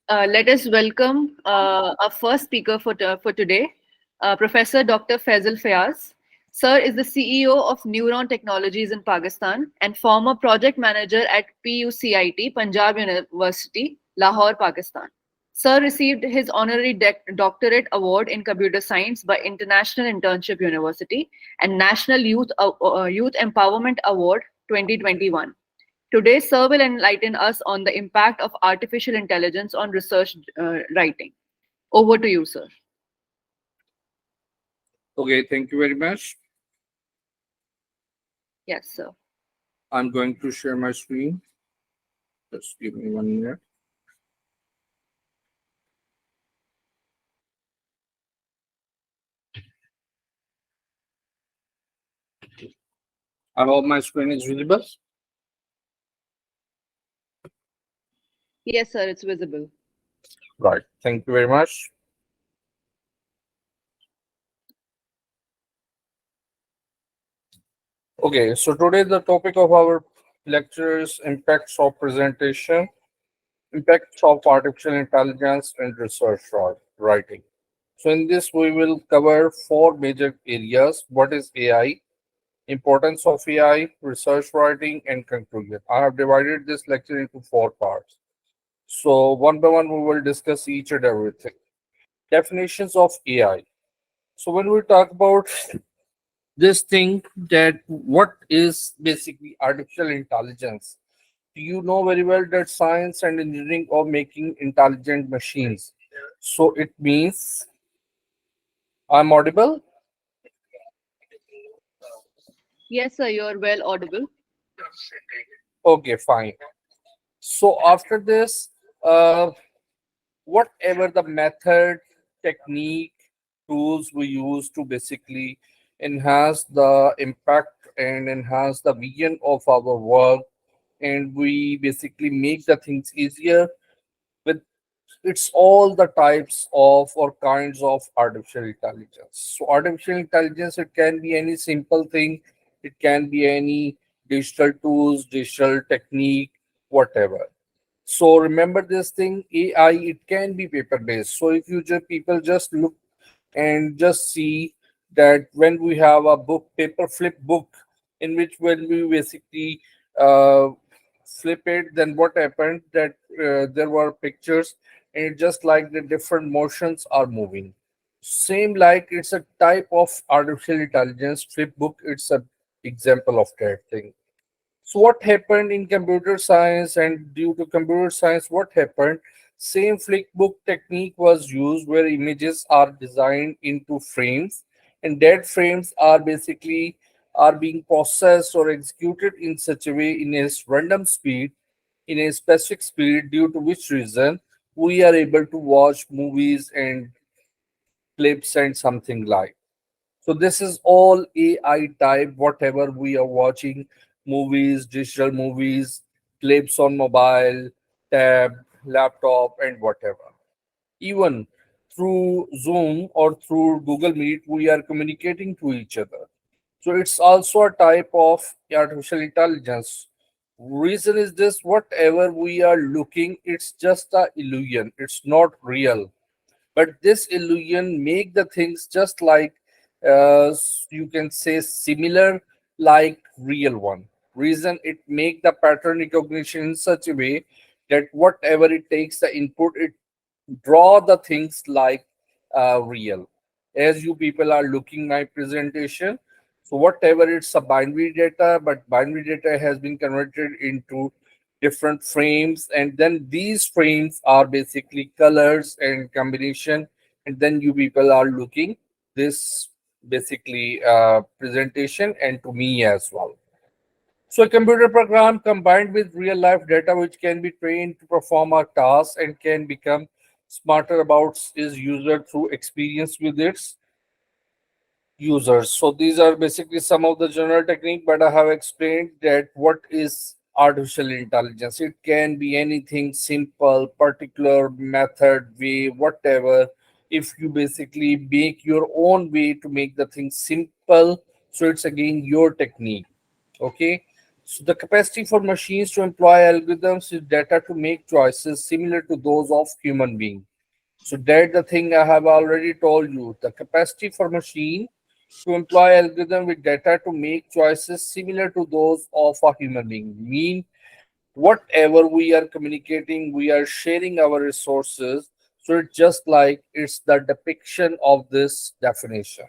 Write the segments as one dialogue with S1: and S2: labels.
S1: Let us welcome our first speaker for today, Professor Dr. Faisal Fayaz. Sir is the CEO of Neuron Technologies in Pakistan and former project manager at PUCIT, Punjab University, Lahore, Pakistan. Sir received his honorary doctorate award in computer science by International Internship University and National Youth Empowerment Award 2021. Today, Sir will enlighten us on the impact of artificial intelligence on research writing. Over to you, sir.
S2: Okay, thank you very much.
S1: Yes, sir.
S2: I'm going to share my screen. Just give me 1 minute. I hope my screen is visible.
S1: Yes, sir, it's visible.
S2: Right. Thank you very much. Okay, so today the topic of our lecture is impacts of presentation, impacts of artificial intelligence and research writing. So in this we will cover four major areas. What is AI? Importance of AI, research writing, and conclusion. I have divided this lecture into four parts. So one by one, we will discuss each and everything. Definitions of AI. So when we talk about this thing, that what is basically artificial intelligence, you know very well that science and engineering of making intelligent machines. So it means I'm audible.
S1: Yes, sir, you're well audible.
S2: Okay, fine. So after this, uh, whatever the method, technique, tools we use to basically enhance the impact and enhance the vision of our work, and we basically make the things easier with, it's all the types of or kinds of artificial intelligence. So artificial intelligence, it can be any simple thing, it can be any digital tools, digital technique, whatever. So remember this thing, AI, it can be paper based. So if you just people just look and just see that when we have a book, paper flip book, in which when we basically uh, flip it, then what happened that there were pictures, and it just like the different motions are moving. Same like it's a type of artificial intelligence. Flip book, it's a example of that thing. So what happened in computer science, and due to computer science, what happened? Same flickbook technique was used where images are designed into frames, and that frames are basically are being processed or executed in such a way in a random speed, in a specific speed, due to which reason we are able to watch movies and clips and something like. So this is all AI type, whatever we are watching, movies, digital movies, clips on mobile, tab, laptop, and whatever. Even through Zoom or through Google Meet, we are communicating to each other. So it's also a type of artificial intelligence. Reason is this, whatever we are looking, it's just a illusion. It's not real, but this illusion make the things just like you can say similar like real one. Reason, it make the pattern recognition in such a way that whatever it takes the input, it draw the things like real. As you people are looking my presentation, so whatever it's a binary data, but binary data has been converted into different frames, and then these frames are basically colors and combination, and then you people are looking this basically presentation and to me as well. So a computer program combined with real life data which can be trained to perform a task and can become smarter about its user through experience with its users. So these are basically some of the general technique, but I have explained that what is artificial intelligence. It can be anything simple, particular method, way, whatever. If you basically make your own way to make the thing simple, so it's again your technique. Okay. So the capacity for machines to employ algorithms is data to make choices similar to those of human being. So that the thing I have already told you. The capacity for machine to employ algorithm with data to make choices similar to those of a human being. Mean whatever we are communicating, we are sharing our resources. So it's just like it's the depiction of this definition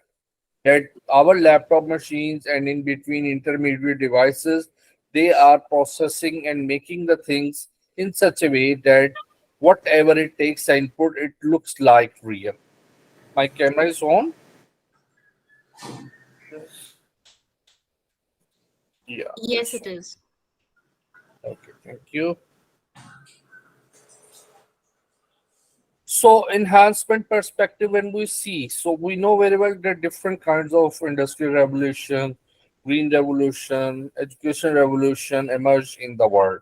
S2: that our laptop machines and in between intermediate devices, they are processing and making the things in such a way that whatever it takes the input, it looks like real. My camera is on. Yeah,
S3: Yes,
S2: it's
S3: it
S2: on.
S3: is.
S2: Okay, thank you. So enhancement perspective, when we see, so we know very well that different kinds of industrial revolution, green revolution, education revolution emerged in the world.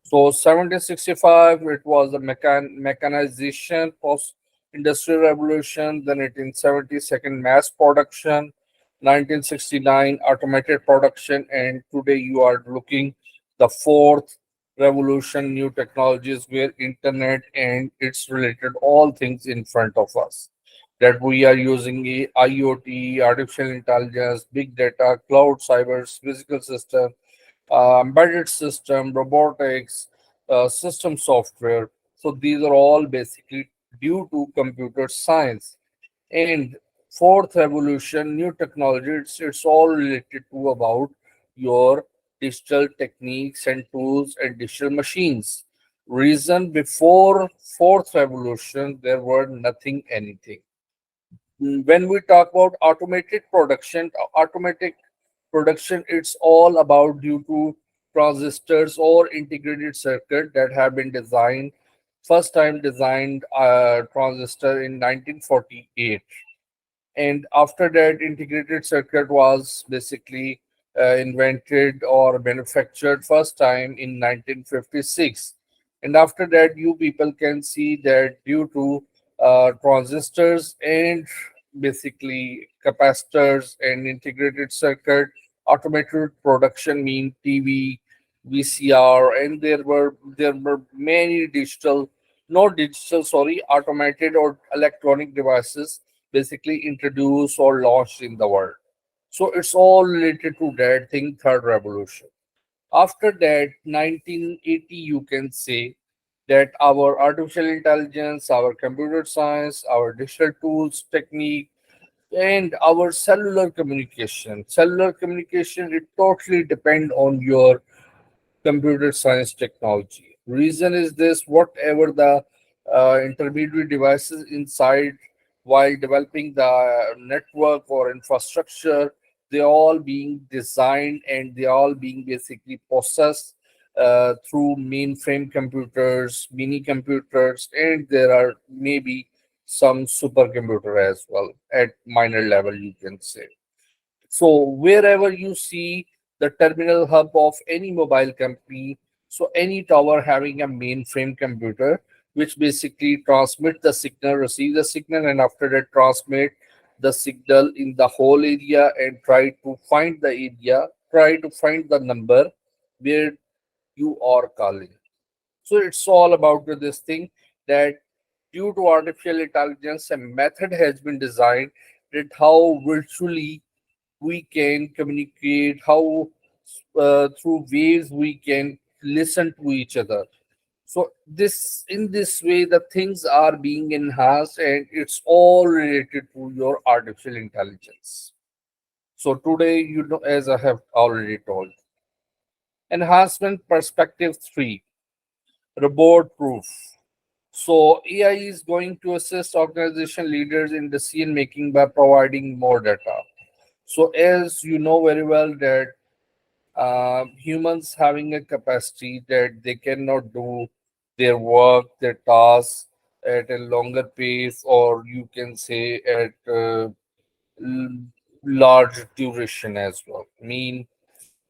S2: So 1765, it was the mechanization post industrial revolution. Then 1870, second mass production. 1969, automated production, and today you are looking the fourth revolution, new technologies where internet and its related all things in front of us. That we are using IoT, artificial intelligence, big data, cloud, cyber, physical system, embedded system, robotics, system software. So these are all basically due to computer science. And fourth revolution, new technology, it's all related to about your digital techniques and tools and digital machines. Reason before fourth revolution, there were nothing, anything. When we talk about automated production, automatic production, it's all about due to transistors or integrated circuit that have been designed, first time designed transistor in 1948. And after that, integrated circuit was basically invented or manufactured first time in 1956. And after that, you people can see that due to transistors and basically capacitors and integrated circuit, automated production mean TV, VCR, and there were many digital, not digital, sorry, automated or electronic devices basically introduced or launched in the world. So it's all related to that thing, third revolution. After that, 1980, you can say that our artificial intelligence, our computer science, our digital tools, technique, and our cellular communication. Cellular communication, it totally depend on your computer science technology. Reason is this: whatever the intermediate devices inside while developing the network or infrastructure, they all being designed and they all being basically processed through mainframe computers, mini computers, and there are maybe some supercomputer as well at minor level, you can say. So wherever you see the terminal hub of any mobile company, so any tower having a mainframe computer, which basically transmit the signal, receive the signal, and after that transmit the signal in the whole area and try to find the number where you are calling. So it's all about this thing that due to artificial intelligence, a method has been designed that how virtually we can communicate, how through waves we can listen to each other. So this in this way the things are being enhanced and it's all related to your artificial intelligence. So today, as I have already told, enhancement perspective 3, robot proof. So AI is going to assist organization leaders in decision making by providing more data. So as you know very well that humans having a capacity that they cannot do their work, their tasks at a longer pace, or you can say at l- large duration as well. Mean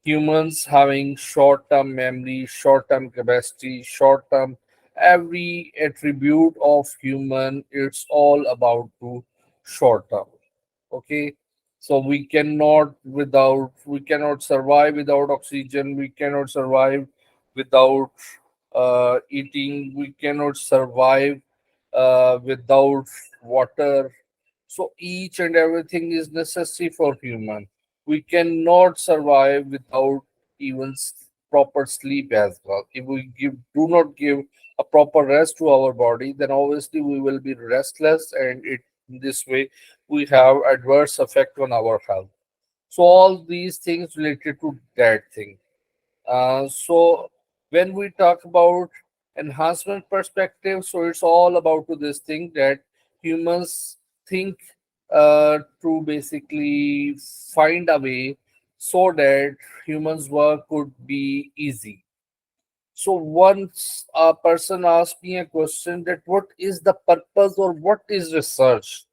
S2: humans having short-term memory, short-term capacity, short-term every attribute of human, it's all about to short-term. Okay, So we cannot survive without oxygen. We cannot survive without eating. We cannot survive without water. So each and everything is necessary for human. We cannot survive without even proper sleep as well. If we do not give a proper rest to our body, then obviously we will be restless, and it in this way we have adverse effect on our health. So all these things related to that thing. So when we talk about enhancement perspective, so it's all about to this thing that humans think to basically find a way so that humans' work could be easy. So once a person asked me a question that what is the purpose or what is research?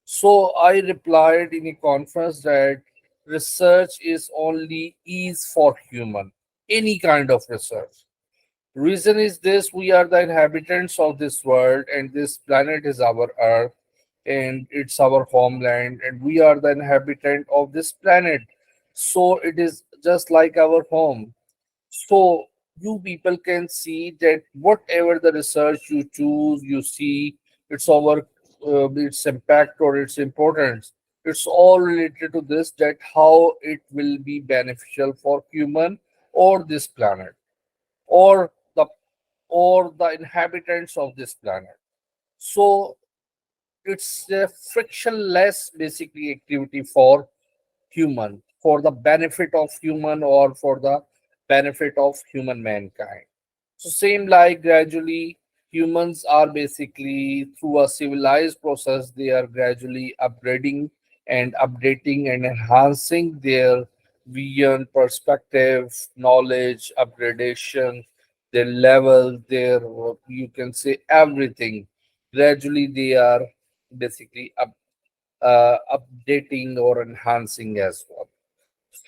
S2: So I replied in a conference that research is only ease for human, any kind of research. Reason is this: we are the inhabitants of this world, and this planet is our Earth, and it's our homeland, and we are the inhabitant of this planet. So it is just like our home. So you people can see that whatever the research you choose, you see its over its impact or its importance. It's all related to this, that how it will be beneficial for human or this planet or the inhabitants of this planet. So it's a frictionless basically activity for human, for the benefit of human or for the benefit of human mankind. So same like gradually humans are basically through a civilized process, they are gradually upgrading and updating and enhancing their vision, perspective, knowledge, upgradation, their level, their you can say everything. Gradually they are basically updating or enhancing as well.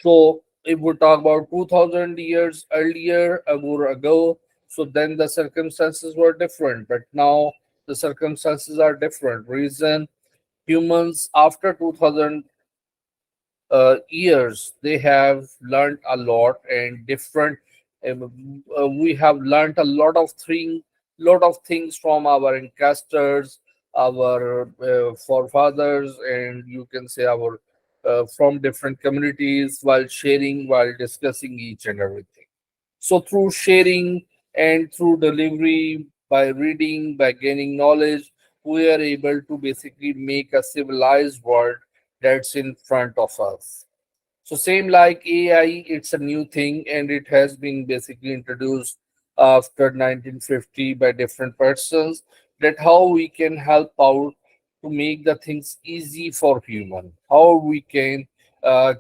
S2: So if we talk about 2000 years earlier, ago, so then the circumstances were different, but now the circumstances are different. Reason: humans after 2000 years, they have learned a lot and different. We have learned a lot of things from our ancestors, our forefathers, and you can say our from different communities while sharing, while discussing each and everything. So through sharing and through delivery, by reading, by gaining knowledge, we are able to basically make a civilized world that's in front of us. So same like AI, it's a new thing and it has been basically introduced after 1950 by different persons, that how we can help out to make the things easy for human, how we can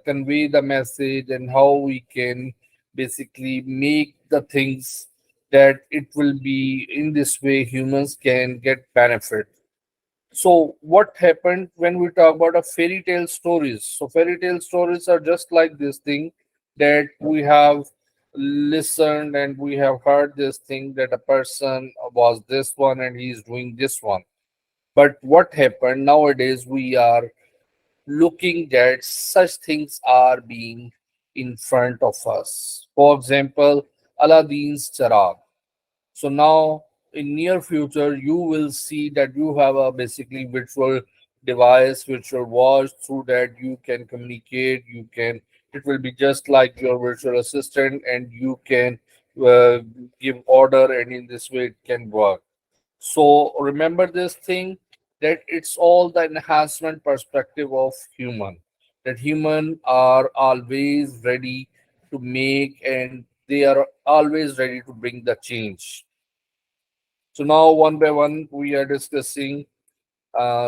S2: convey the message, and how we can basically make the things that it will be in this way humans can get benefit. So what happened when we talk about a fairy tale stories? So fairy tale stories are just like this thing that we have listened and we have heard this thing that a person was this one and he is doing this one. But what happened nowadays? We are looking that such things are being in front of us. For example, Aladdin's Charag. So now in near future, you will see that you have a basically virtual device, virtual watch. Through that you can communicate. You can. It will be just like your virtual assistant, and you can uh, give order, and in this way it can work. So remember this thing, that it's all the enhancement perspective of human. That human are always ready to make, and they are always ready to bring the change. So now, one by one, we are discussing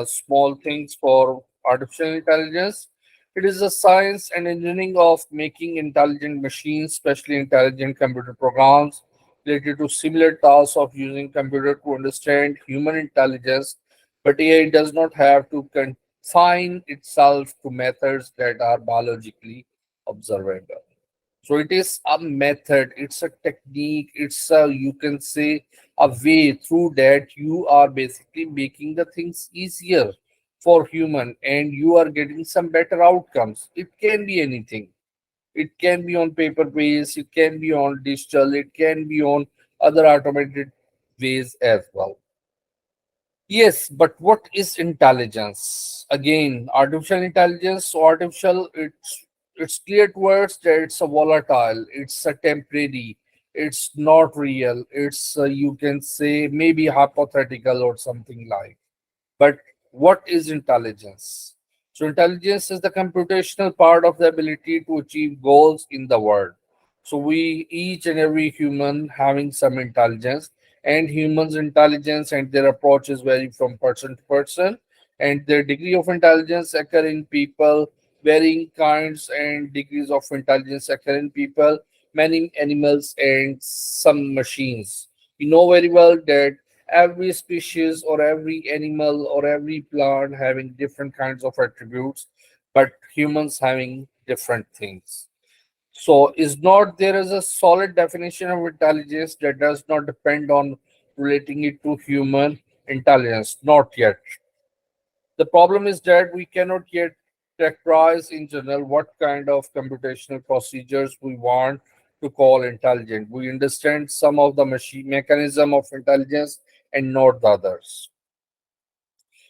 S2: small things for artificial intelligence. It is the science and engineering of making intelligent machines, especially intelligent computer programs related to similar tasks of using computer to understand human intelligence. But AI does not have to confine itself to methods that are biologically observable. So it is a method, it's a technique, it's a, you can say, a way through that you are basically making the things easier. for human and you are getting some better outcomes. It can be anything. It can be on paper based, it can be on digital, it can be on other automated ways as well. Yes, but what is intelligence? Again, artificial intelligence, so artificial, it's clear towards that it's a volatile, it's a temporary, it's not real, it's you can say maybe hypothetical or something like. But what is intelligence? So, intelligence is the computational part of the ability to achieve goals in the world. So, we each and every human having some intelligence, and humans' intelligence and their approaches vary from person to person, and their degree of intelligence occur in people, varying kinds and degrees of intelligence occur in people, many animals, and some machines. You know very well that every species or every animal or every plant having different kinds of attributes, but humans having different things. So is not there is a solid definition of intelligence that does not depend on relating it to human intelligence? Not yet. The problem is that we cannot yet characterize in general what kind of computational procedures we want to call intelligent. We understand some of the machine mechanism of intelligence and not the others.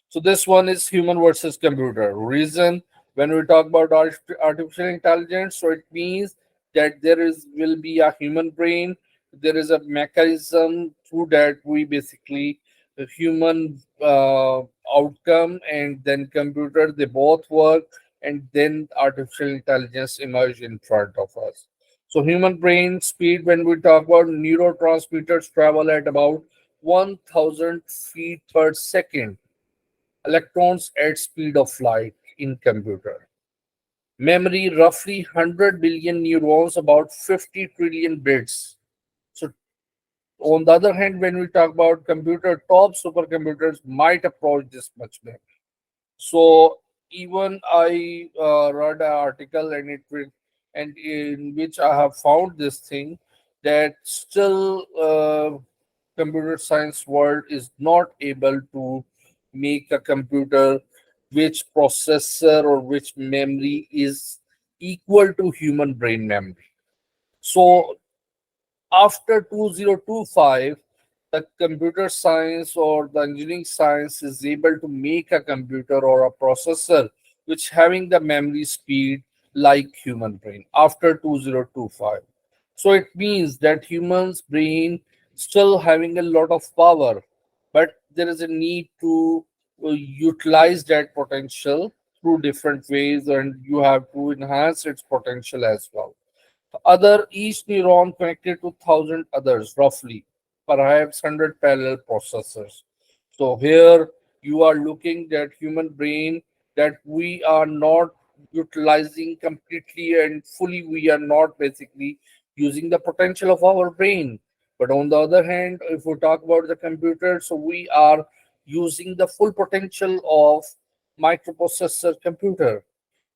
S2: So this one is human versus computer. Reason when we talk about artificial intelligence, so it means that there is will be a human brain. There is a mechanism through that we basically the human outcome and then computer they both work and then artificial intelligence emerge in front of us. So human brain speed when we talk about neurotransmitters travel at about 1000 feet per second, electrons at speed of light in computer. Memory roughly 100 billion neurons, about 50 trillion bits. So on the other hand, when we talk about computer, top supercomputers might approach this much memory. So even I read an article and and in which I have found this thing that still computer science world is not able to make a computer which processor or which memory is equal to human brain memory. So after 2025, the computer science or the engineering science is able to make a computer or a processor which having the memory speed like human brain after 2025. So it means that humans brain still having a lot of power, but there is a need to utilize that potential through different ways, and you have to enhance its potential as well. Other each neuron connected to 1,000 others, roughly, perhaps 100 parallel processors. So here you are looking at human brain that we are not utilizing completely and fully. We are not basically using the potential of our brain. But on the other hand, if we talk about the computer, so we are using the full potential of microprocessor computer.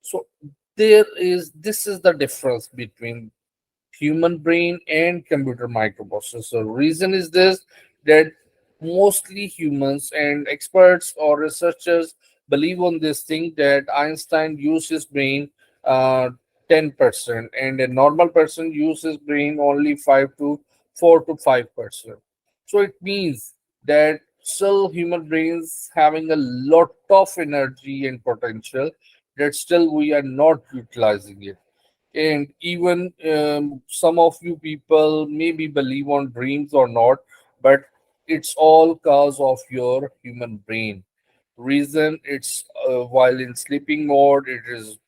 S2: So there is this is the difference between human brain and computer microprocessor. Reason is this that mostly humans and experts or researchers believe on this thing that Einstein used his brain uh, 10% and a normal person uses brain only 5 to 4 to 5%. So it means that still human brains having a lot of energy and potential that still we are not utilizing it. And even some of you people maybe believe on dreams or not, but it's all cause of your human brain. Reason it's while in sleeping mode it is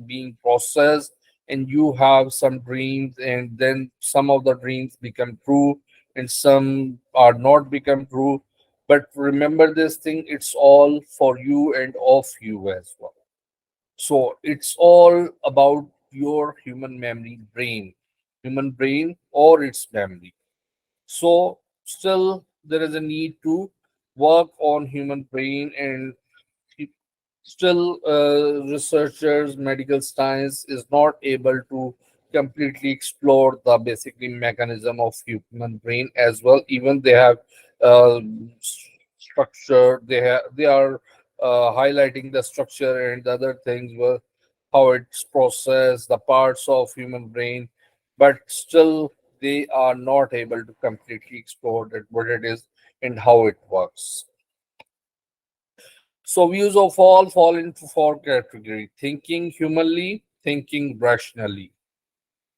S2: being processed and you have some dreams and then some of the dreams become true and some are not become true. But remember this thing, it's all for you and of you as well. So it's all about your human brain or its memory. So still there is a need to work on human brain and still researchers, medical science is not able to completely explore the basically mechanism of human brain as well. Even they have uh, structure, they are highlighting the structure and the other things were how it's processed, the parts of human brain, but still they are not able to completely explore that what it is and how it works. So views of all fall into four categories: thinking humanly, thinking rationally,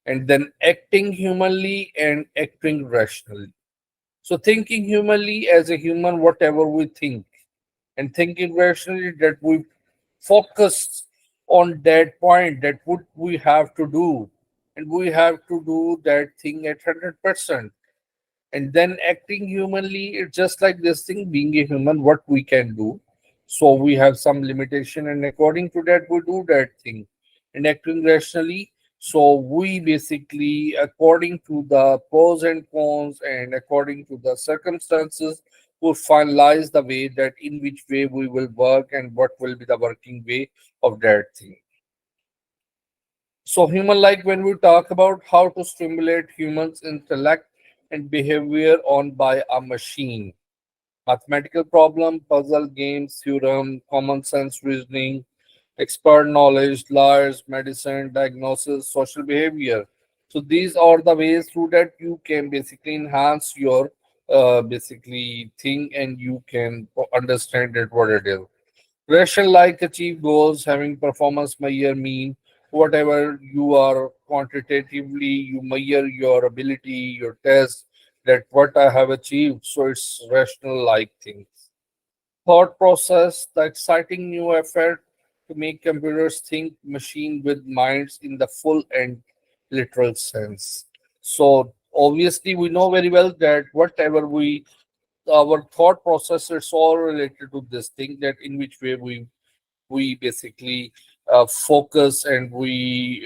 S2: and then acting humanly and acting rationally. So thinking humanly as a human, whatever we think, and thinking rationally that we focus on that point that what we have to do, and we have to do that thing at 100%. And then acting humanly, it's just like this thing, being a human, what we can do. So we have some limitation, and according to that we do that thing. And acting rationally, so we basically, according to the pros and cons and according to the circumstances, will finalize the way that in which way we will work and what will be the working way of that thing. So, human like, when we talk about how to stimulate humans' intellect and behavior on by a machine, mathematical problem, puzzle games, theorem, common sense reasoning, expert knowledge, liars, medicine, diagnosis, social behavior. So these are the ways through that you can basically enhance your basically thing, and you can understand it what it is. Rational like achieve goals, having performance measure mean whatever you are quantitatively, you measure your ability, your test, that what I have achieved. So it's rational like things. Thought process, the exciting new effort to make computers think machine with minds in the full and literal sense. So obviously we know very well that whatever we our thought process is all related to this thing, that in which way we basically focus, and we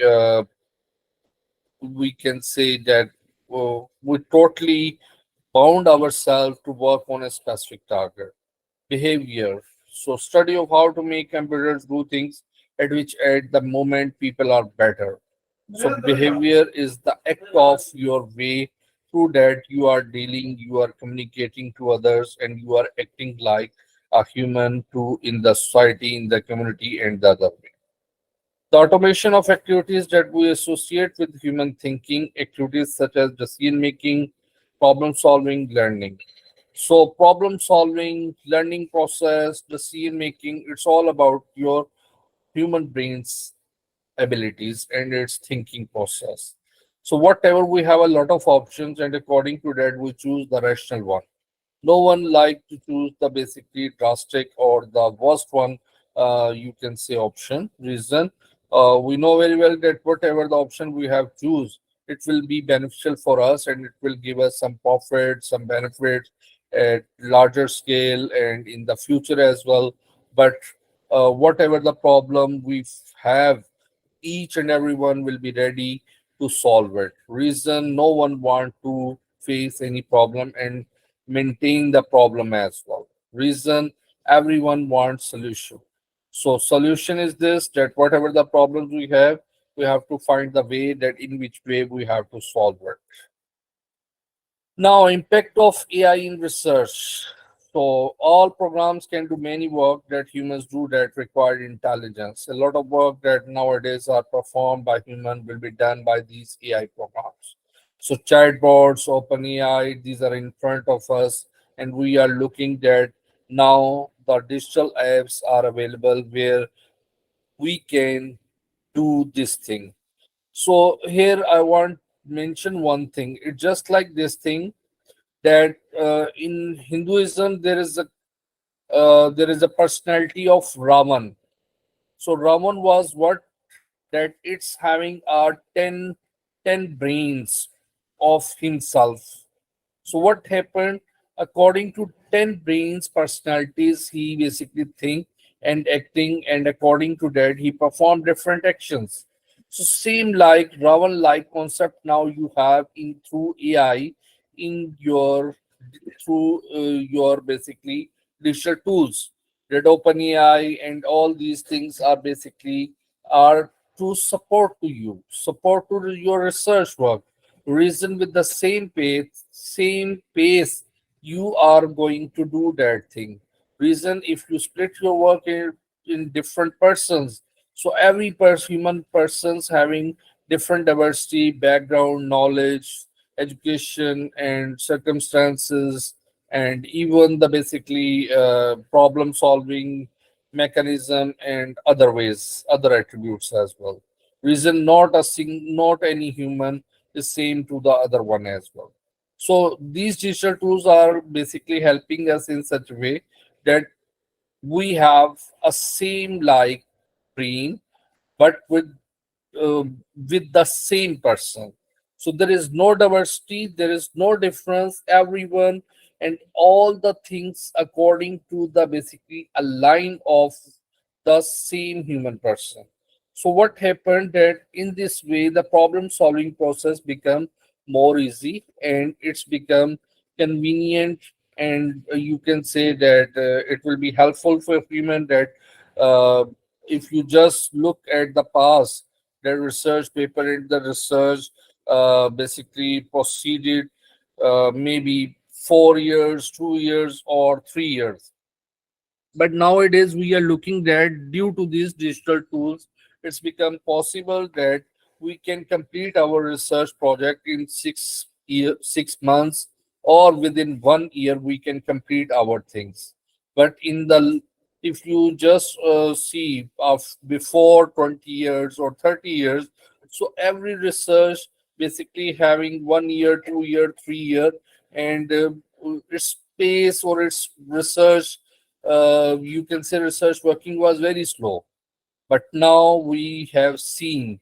S2: can say that we totally bound ourselves to work on a specific target. Behavior, so study of how to make computers do things at which at the moment people are better. So behavior is the act of your way through that you are dealing, you are communicating to others, and you are acting like a human to in the society, in the community, and the other way. The automation of activities that we associate with human thinking, activities such as decision making, problem solving, learning. So problem solving, learning process, decision making, it's all about your human brain's abilities and its thinking process. So whatever, we have a lot of options, and according to that we choose the rational one. No one like to choose the basically drastic or the worst one, you can say option. Reason, we know very well that whatever the option we have choose, it will be beneficial for us, and it will give us some profit, some benefits at larger scale and in the future as well. But whatever the problem we have, each and everyone will be ready to solve it. Reason, no one want to face any problem and maintain the problem as well. Reason, everyone wants solution. So solution is this, that whatever the problems we have to find the way that in which way we have to solve it. Now, impact of AI in research. So, all programs can do many work that humans do that require intelligence. A lot of work that nowadays are performed by humans will be done by these AI programs. So, chatbots, OpenAI, these are in front of us, and we are looking that now the digital apps are available where we can do this thing. So, here I want mention one thing. It's just like this thing, that in Hinduism there is a personality of Ravan. So Ravan was what, that it's having 10 brains of himself. So what happened? According to 10 brains personalities, he basically think and acting, and according to that, he performed different actions. So same like Ravan like concept now you have in through AI in your through your basically digital tools. That OpenAI and all these things are basically are to support to you, support to your research work. Reason, with the same pace, you are going to do that thing. Reason, if you split your work in different persons, so every human persons having different diversity, background, knowledge, education, and circumstances, and even the basically problem solving mechanism and other ways, other attributes as well. Reason, not any human is same to the other one as well. So these digital tools are basically helping us in such a way that we have a same like brain, but uh, with the same person. So there is no diversity, there is no difference. Everyone and all the things according to the basically a line of the same human person. So what happened that in this way the problem solving process become more easy, and it's become convenient, and you can say that it will be helpful for human that uh, if you just look at the past, the research paper and the research basically proceeded maybe 4 years, 2 years, or 3 years. But nowadays we are looking that due to these digital tools, it's become possible that we can complete our research project in 6 months, or within 1 year we can complete our things. But in the, if you just see of before 20 years or 30 years, so every research basically having 1 year, 2 year, 3 year, and its pace or its research, you can say research working was very slow. But now we have seen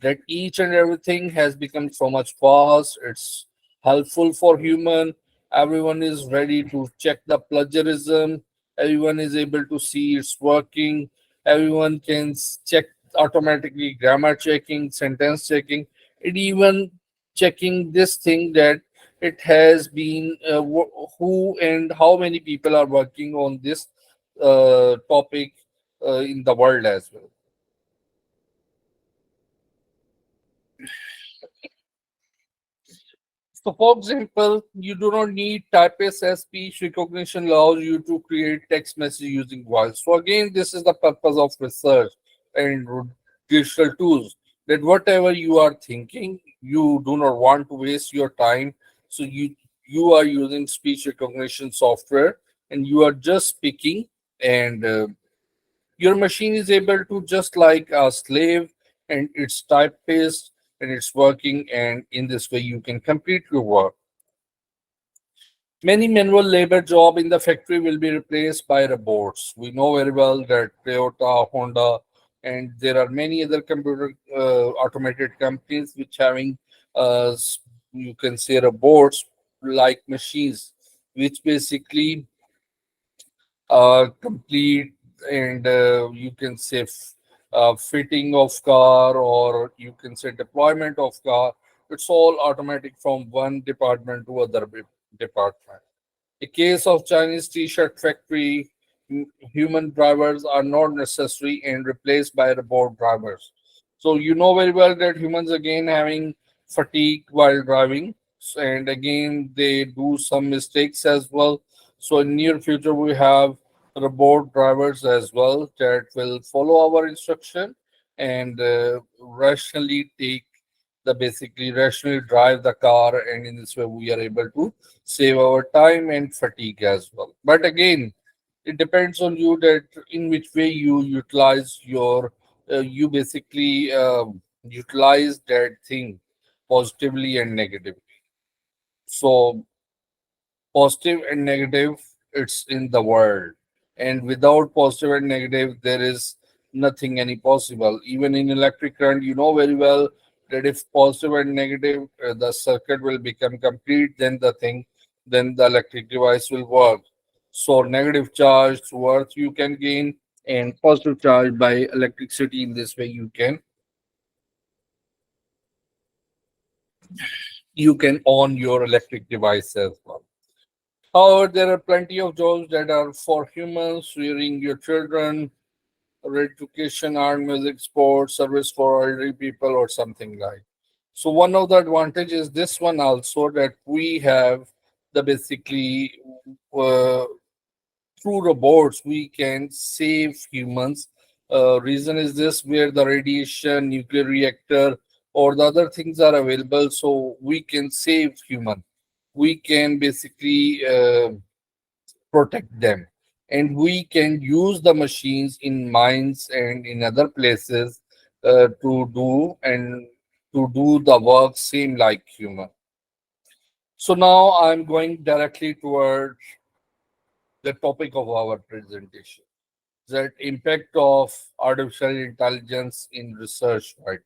S2: that each and everything has become so much fast. It's helpful for human. Everyone is ready to check the plagiarism. Everyone is able to see it's working. Everyone can check automatically grammar checking, sentence checking. It even checking this thing that it has been who and how many people are working on this topic in the world as well. So, for example, you do not need typist as speech recognition allows you to create text message using voice. So, again, this is the purpose of research and digital tools, that whatever you are thinking, you do not want to waste your time. So, you are using speech recognition software, and you are just speaking, and your machine is able to just like a slave, and it's type based, and it's working, and in this way you can complete your work. Many manual labor job in the factory will be replaced by robots. We know very well that Toyota, Honda, and there are many other computer automated companies which having you can say robots like machines, which basically complete, and you can say fitting of car, or you can say deployment of car. It's all automatic from one department to other department. A case of Chinese t-shirt factory, human drivers are not necessary and replaced by robot drivers. So you know very well that humans again having fatigue while driving, and again they do some mistakes as well. So in near future we have robot drivers as well that will follow our instruction, and rationally take the basically rationally drive the car, and in this way we are able to save our time and fatigue as well. But again, it depends on you that in which way you utilize your you basically utilize that thing positively and negatively. So positive and negative, it's in the world, and without positive and negative there is nothing any possible. Even in electric current, you know very well that if positive and negative, the circuit will become complete, then the thing, then the electric device will work. So negative charge through earth you can gain, and positive charge by electricity, in this way you can on your electric device as well. However, there are plenty of jobs that are for humans, rearing your children, education, art, music, sports, service for elderly people, or something like. So one of the advantage is this one also, that we have the basically uh, through robots we can save humans. Reason is this, where the radiation, nuclear reactor, or the other things are available, so we can save human. We can basically protect them, and we can use the machines in mines and in other places to do the work same like human. So now I'm going directly toward the topic of our presentation, that impact of artificial intelligence in research writing.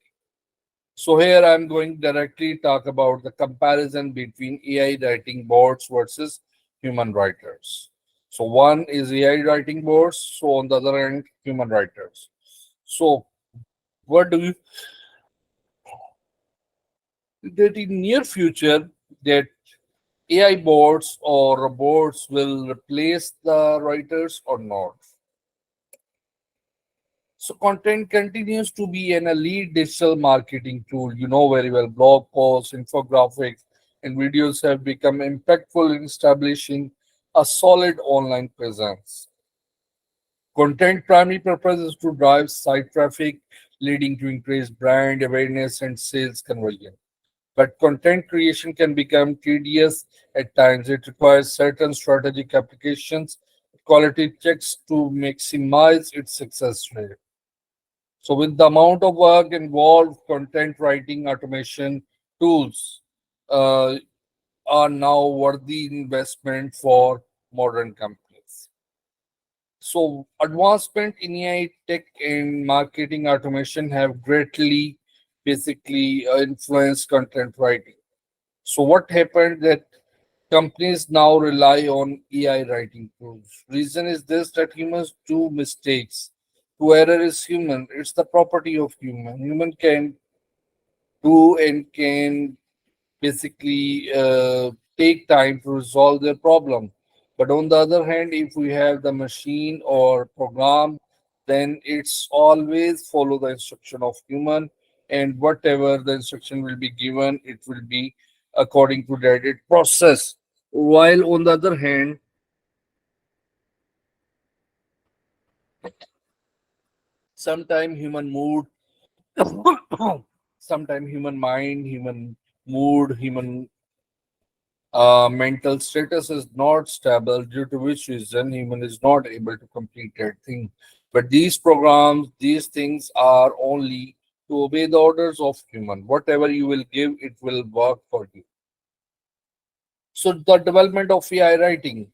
S2: So here I'm going directly talk about the comparison between AI writing bots versus human writers. So one is AI writing bots, so on the other hand, human writers. So what do you that in near future that AI bots or robots will replace the writers or not? So content continues to be an elite digital marketing tool. You know very well, blog posts, infographics, and videos have become impactful in establishing a solid online presence. Content primary purpose is to drive site traffic, leading to increased brand awareness and sales conversion. But content creation can become tedious at times. It requires certain strategic applications, quality checks to maximize its success rate. So, with the amount of work involved, content writing automation tools uh, are now worthy investment for modern companies. So, advancement in AI tech and marketing automation have greatly basically influenced content writing. So, what happened that companies now rely on AI writing tools? Reason is this, that humans do mistakes. To error is human. It's the property of human. Human can do and can basically take time to resolve their problem. But on the other hand, if we have the machine or program, then it's always follow the instruction of human, and whatever the instruction will be given, it will be according to that it process. While on the other hand, sometime human mood, sometime human mind, human mood, human mental status is not stable, due to which reason human is not able to complete that thing. But these programs, these things are only to obey the orders of human. Whatever you will give, it will work for you. So the development of AI writing.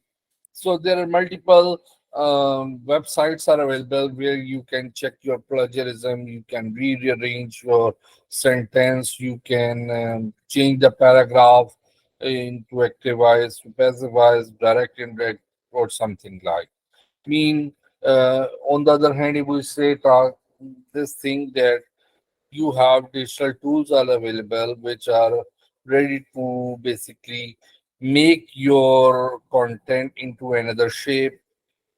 S2: So there are multiple websites are available where you can check your plagiarism, you can rearrange your sentence, you can change the paragraph into active voice, passive voice, direct, indirect, or something like. Mean, on the other hand, if we say this thing that you have digital tools are available which are ready to basically make your content into another shape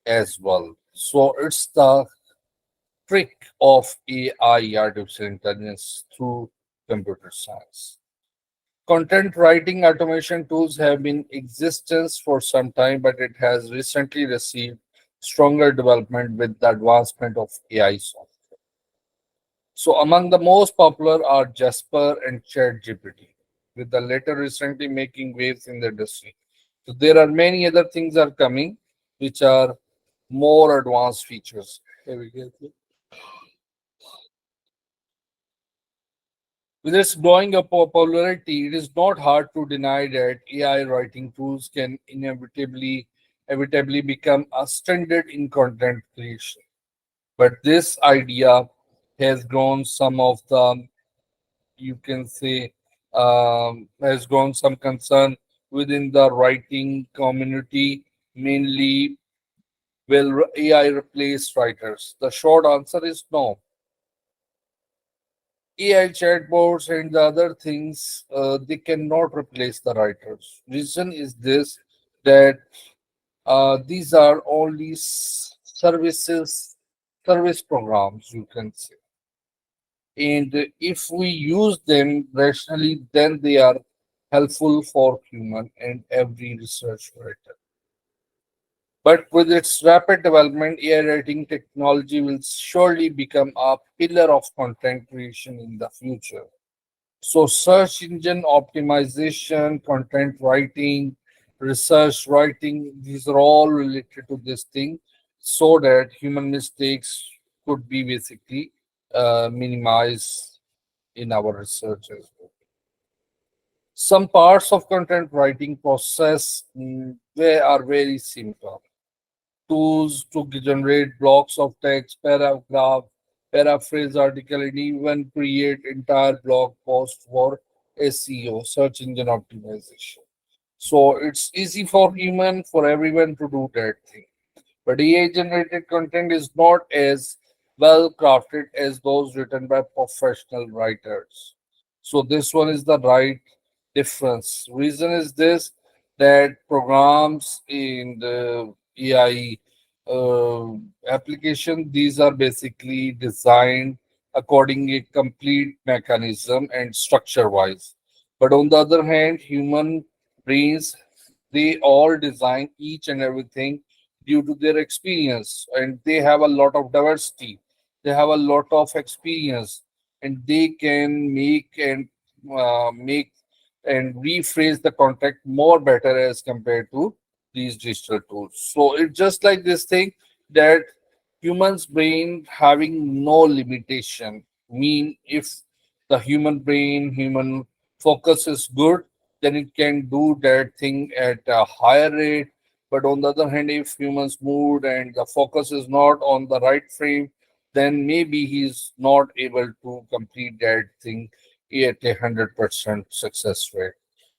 S2: as well. So it's the trick of AI, artificial intelligence, through computer science. Content writing automation tools have been in existence for some time, but it has recently received stronger development with the advancement of AI software. So among the most popular are Jasper and ChatGPT, with the latter recently making waves in the industry. So there are many other things are coming, which are more advanced features. Here we go. With its growing up popularity, it is not hard to deny that AI writing tools can inevitably become a standard in content creation. But this idea has grown some of the, you can say, has grown some concern within the writing community, mainly will AI replace writers? The short answer is no. AI chatbots and the other things, they cannot replace the writers. Reason is this, that these are only service programs, you can say. And if we use them rationally, then they are helpful for human and every research writer. But with its rapid development, AI writing technology will surely become a pillar of content creation in the future. So, search engine optimization, content writing, research writing, these are all related to this thing so that human mistakes could be basically minimized in our research as well. Some parts of content writing process they are very simple. Tools to generate blocks of text, paragraph, paraphrase article, and even create entire blog post for SEO, search engine optimization. So it's easy for human, for everyone to do that thing. But AI generated content is not as well crafted as those written by professional writers. So this one is the right difference. Reason is this that programs in the AI application, these are basically designed according a complete mechanism and structure wise. But on the other hand, human brains, they all design each and everything due to their experience, and they have a lot of diversity, they have a lot of experience, and they can make and rephrase the content more better as compared to these digital tools. So it's just like this thing that humans brain having no limitation mean if the human brain human focus is good, then it can do that thing at a higher rate. But on the other hand, if humans mood and the focus is not on the right frame, then maybe he's not able to complete that thing at 100% success rate.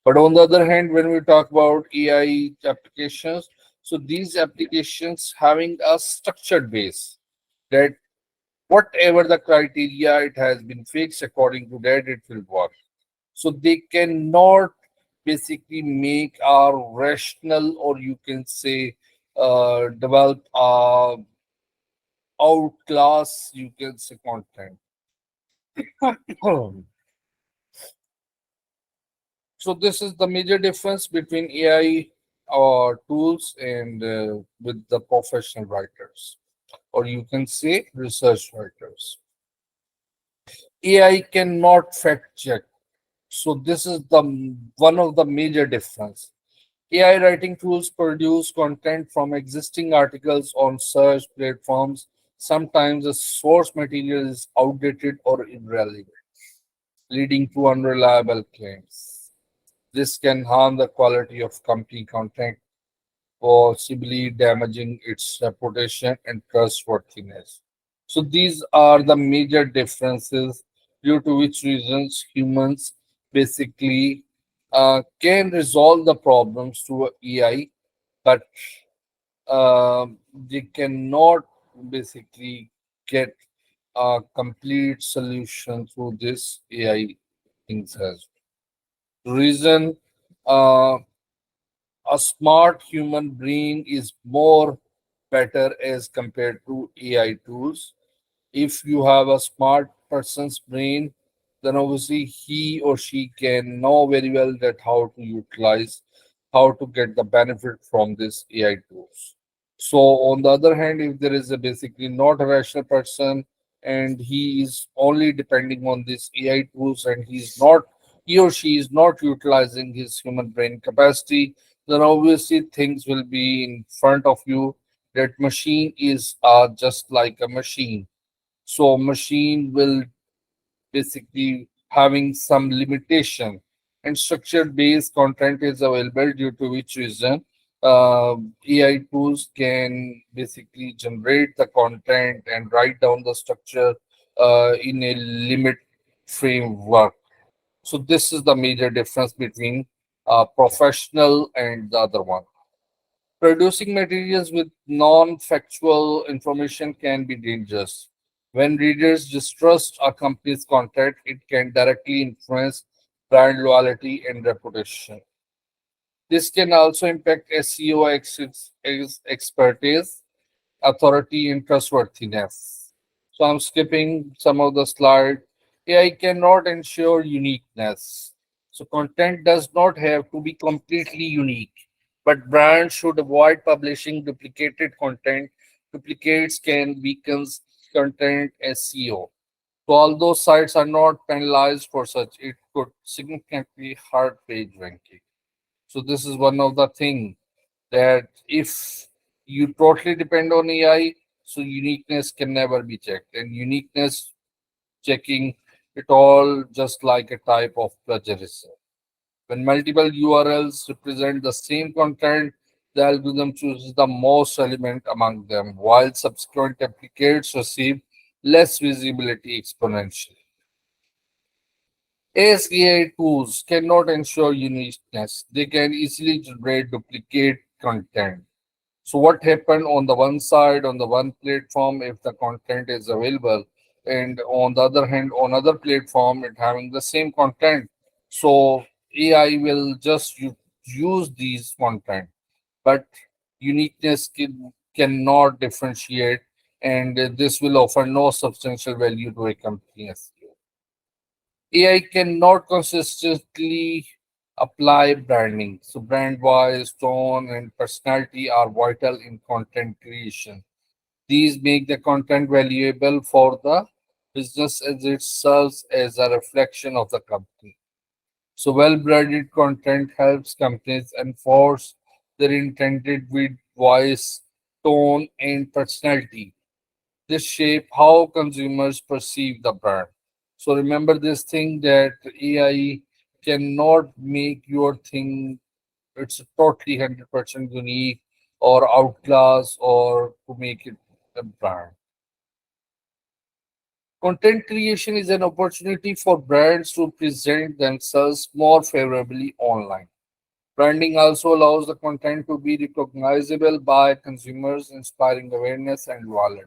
S2: But on the other hand, when we talk about AI applications, so these applications having a structured base that whatever the criteria it has been fixed according to that it will work. So they cannot basically make a rational, or you can say develop a outclass, you can say, content. So this is the major difference between AI tools and with the professional writers, or you can say research writers. AI cannot fact check. So this is the one of the major difference. AI writing tools produce content from existing articles on search platforms. Sometimes the source material is outdated or irrelevant, leading to unreliable claims. This can harm the quality of company content, possibly damaging its reputation and trustworthiness. So these are the major differences due to which reasons humans basically can resolve the problems through AI, but they cannot basically get a complete solution through this AI things as well. Reason uh, a smart human brain is more better as compared to AI tools. If you have a smart person's brain, then obviously he or she can know very well that how to utilize, how to get the benefit from this AI tools. So on the other hand, if there is a basically not a rational person and he is only depending on this AI tools and he or she is not utilizing his human brain capacity, then obviously things will be in front of you that machine is just like a machine. So machine will basically having some limitation, and structured based content is available due to which reason AI tools can basically generate the content and write down the structure in a limit framework. So this is the major difference between professional and the other one. Producing materials with non-factual information can be dangerous. When readers distrust a company's content, it can directly influence brand loyalty and reputation. This can also impact SEO expertise, authority, and trustworthiness. So I'm skipping some of the slide. AI cannot ensure uniqueness. So content does not have to be completely unique. But brands should avoid publishing duplicated content. Duplicates can weaken content SEO. So although sites are not penalized for such, it could significantly hurt page ranking. So this is one of the thing that if you totally depend on AI, so uniqueness can never be checked. And uniqueness checking it all just like a type of plagiarism. When multiple URLs represent the same content, the algorithm chooses the most relevant among them, while subsequent duplicates receive less visibility exponentially. As AI tools cannot ensure uniqueness, they can easily generate duplicate content. So what happened on the one side, on the one platform, if the content is available, and on the other hand, on other platform, it having the same content. So AI will just use these content, but uniqueness cannot differentiate, and this will offer no substantial value to a company SEO. AI cannot consistently apply branding. So brand voice, tone, and personality are vital in content creation. These make the content valuable for the business as it serves as a reflection of the company. So well-branded content helps companies enforce their intended with voice, tone, and personality. This shape how consumers perceive the brand. So remember this thing that AI cannot make your thing it's totally 100% unique or outclass or to make it a brand. Content creation is an opportunity for brands to present themselves more favorably online. Branding also allows the content to be recognizable by consumers, inspiring awareness and loyalty.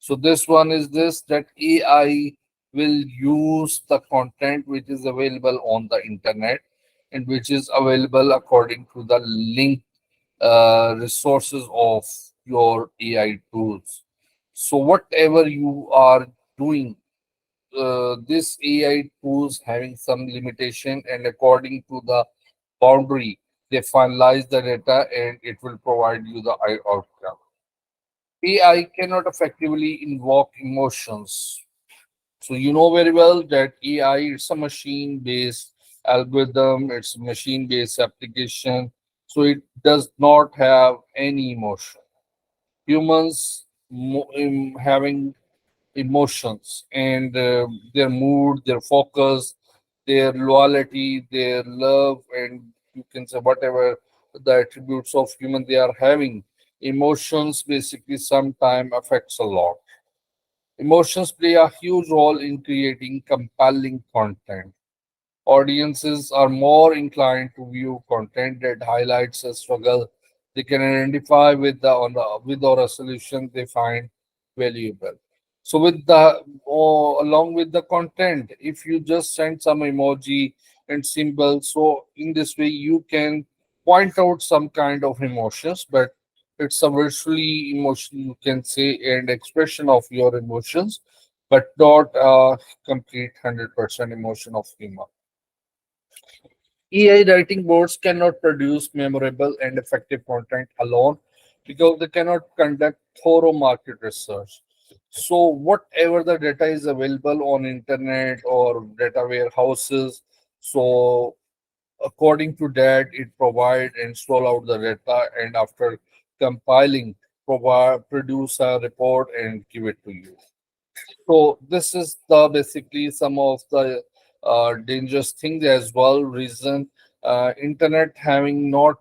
S2: So this one is this that AI will use the content which is available on the internet and which is available according to the link resources of your AI tools. So whatever you are doing, this AI tools having some limitation and according to the boundary, they finalize the data and it will provide you the outcome. AI cannot effectively invoke emotions. So you know very well that AI is a machine-based algorithm, it's a machine-based application, so it does not have any emotion. Humans having emotions and their mood, their focus, their loyalty, their love, and you can say whatever the attributes of human they are having. Emotions basically sometimes affects a lot. Emotions play a huge role in creating compelling content. Audiences are more inclined to view content that highlights a struggle they can identify with with or a solution they find valuable. So with the along with the content, if you just send some emoji and symbols, so in this way you can point out some kind of emotions, but it's a virtually emotion you can say and expression of your emotions, but not a complete 100% emotion of humor. AI writing boards cannot produce memorable and effective content alone because they cannot conduct thorough market research. So whatever the data is available on internet or data warehouses, so according to that it provide and roll out the data and after compiling provide produce a report and give it to you. So this is the basically some of the dangerous things as well. Reason internet having not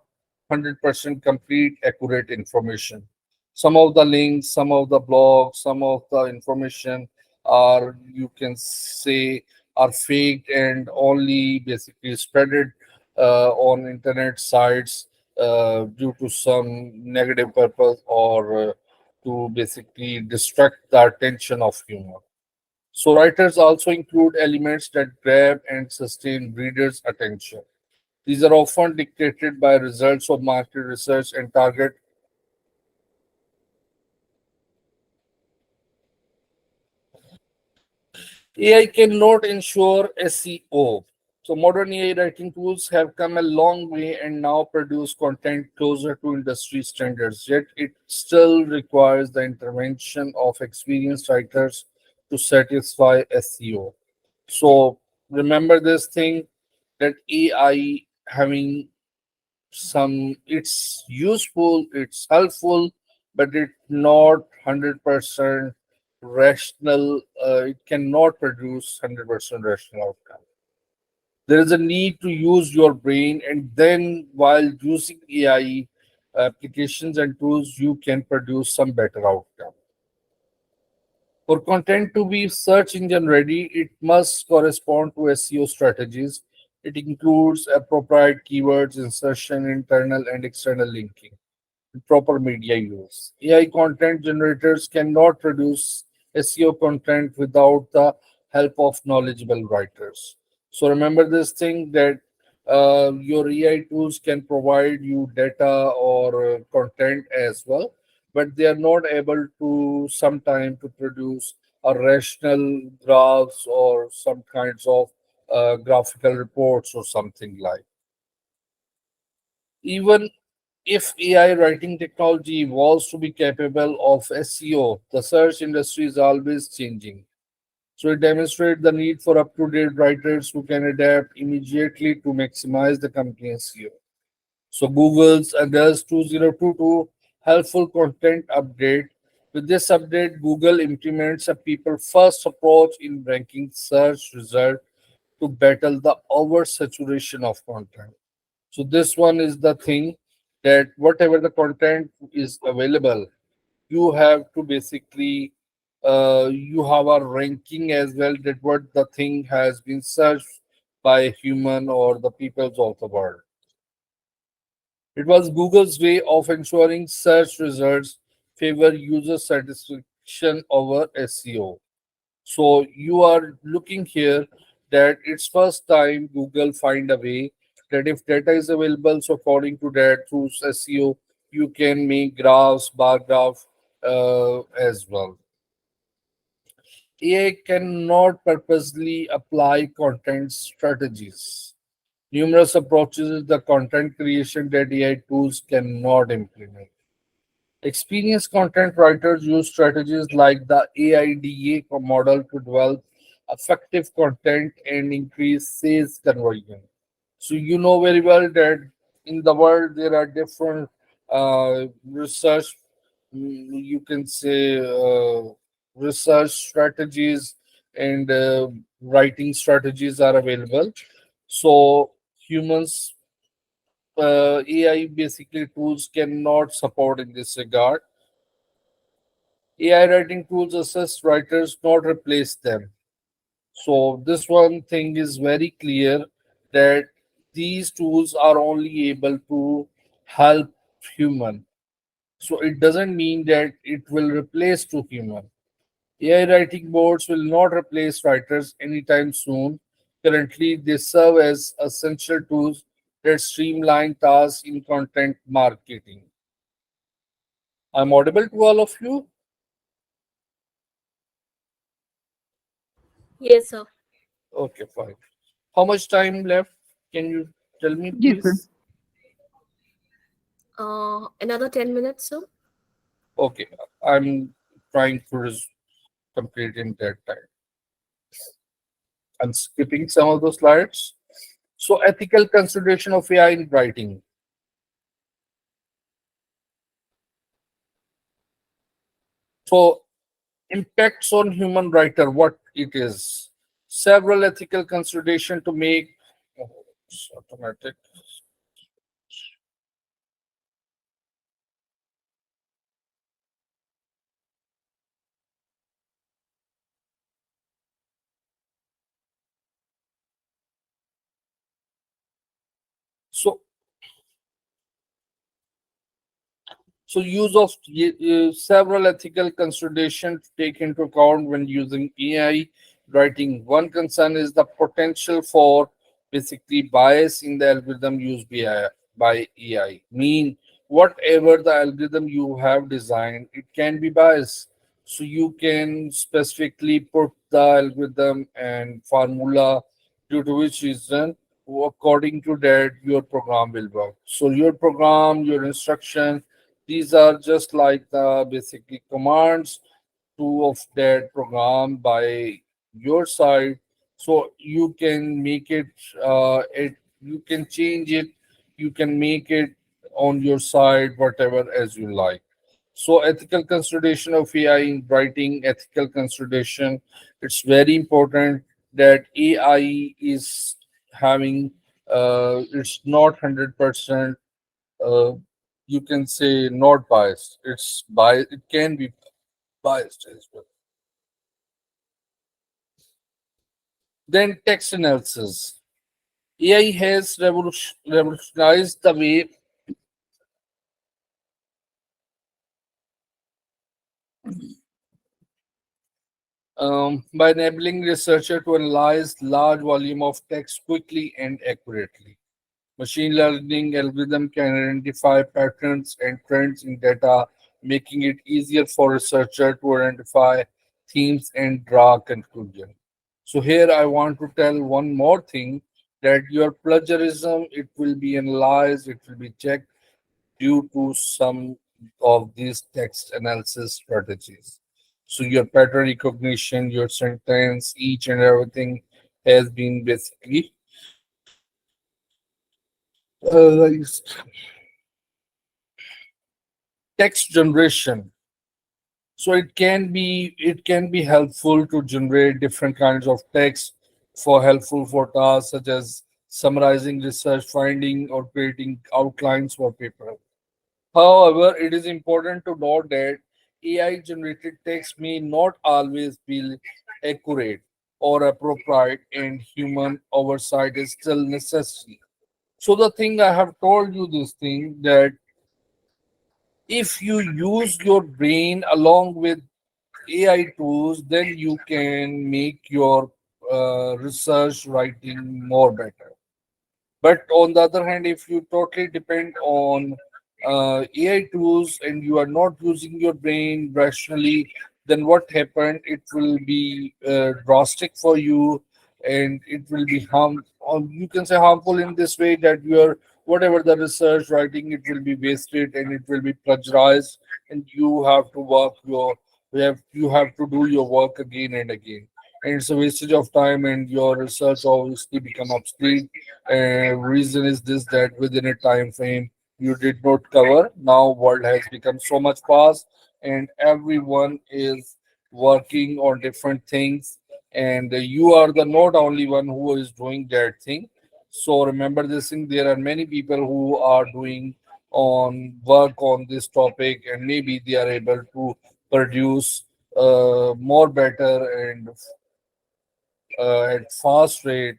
S2: 100% complete accurate information. Some of the links, some of the blogs, some of the information are you can say are faked and only basically spreaded on internet sites due to some negative purpose or to basically distract the attention of humor. So writers also include elements that grab and sustain readers' attention. These are often dictated by results of market research and target. AI cannot ensure SEO. So modern AI writing tools have come a long way and now produce content closer to industry standards. Yet it still requires the intervention of experienced writers to satisfy SEO. So remember this thing that AI having some, it's useful, it's helpful, but it's not 100% rational. It cannot produce 100% rational outcome. There is a need to use your brain, and then while using AI applications and tools, you can produce some better outcome. For content to be search engine ready, it must correspond to SEO strategies. It includes appropriate keywords, insertion, internal and external linking, and proper media use. AI content generators cannot produce SEO content without the help of knowledgeable writers. So remember this thing that your AI tools can provide you data or content as well, but they are not able to sometime to produce a rational graphs or some kinds of graphical reports or something like. Even if AI writing technology evolves to be capable of SEO, the search industry is always changing. So it demonstrates the need for up-to-date writers who can adapt immediately to maximize the company's SEO. So Google's August 2022 helpful content update. With this update, Google implements a people-first approach in ranking search results to battle the oversaturation of content. So this one is the thing that whatever the content is available, you have to basically you have a ranking as well that what the thing has been searched by a human or the peoples of the world. It was Google's way of ensuring search results favor user satisfaction over SEO. So you are looking here that it's first time Google find a way that if data is available, so according to that through SEO, you can make graphs, bar graph as well. AI cannot purposely apply content strategies. Numerous approaches to the content creation that AI tools cannot implement. Experienced content writers use strategies like the AIDA model to develop effective content and increase sales conversion. So you know very well that in the world there are different research, you can say research strategies and writing strategies are available. So humans, AI basically tools cannot support in this regard. AI writing tools assist writers, not replace them. So this one thing is very clear that these tools are only able to help human. So it doesn't mean that it will replace to human. AI writing boards will not replace writers anytime soon. Currently, they serve as essential tools that streamline tasks in content marketing. I'm audible to all of you?
S3: Yes, sir.
S2: Okay, fine. How much time left? Can you tell me,
S1: Yes, sir.
S2: please?
S3: Another 10 minutes, sir.
S2: Okay, I'm trying to complete in that time. I'm skipping some of those slides. So, ethical consideration of AI in writing. So, impacts on human writer, what it is. Several ethical consideration to make. Oh, it's automatic. So, use of several ethical considerations to take into account when using AI writing. One concern is the potential for basically bias in the algorithm used by AI. Mean whatever the algorithm you have designed, it can be biased. So you can specifically put the algorithm and formula due to which reason, according to that, your program will work. So your program, your instruction, these are just like the basically commands to of that program by your side. So you can make it, you can change it, you can make it on your side, whatever as you like. So ethical consideration of AI in writing, ethical consideration, it's very important that AI is having, it's not 100%, uh, you can say not biased. It's biased, it can be biased as well. Then text analysis. AI has revolutionized the way by enabling researcher to analyze large volume of text quickly and accurately. Machine learning algorithm can identify patterns and trends in data, making it easier for researcher to identify themes and draw conclusion. So here I want to tell one more thing, that your plagiarism, it will be analyzed, it will be checked due to some of these text analysis strategies. So your pattern recognition, your sentence, each and everything has been basically analyzed. Text generation. So it can be helpful to generate different kinds of text for helpful for tasks such as summarizing research finding or creating outlines for paper. However, it is important to note that AI generated text may not always be accurate or appropriate, and human oversight is still necessary. So, the thing I have told you this thing, that if you use your brain along with AI tools, then you can make your research writing more better. But on the other hand, if you totally depend on AI tools and you are not using your brain rationally, then what happened? It will be drastic for you, and it will be or you can say harmful in this way, that your whatever the research writing, it will be wasted and it will be plagiarized, and you have to you have to do your work again and again, and it's a wastage of time, and your research obviously become obsolete. Reason is this, that within a time frame you did not cover. Now world has become so much fast, and everyone is working on different things, and you are the not only one who is doing that thing. So remember this thing. There are many people who are doing on work on this topic, and maybe they are able to produce more better and at fast rate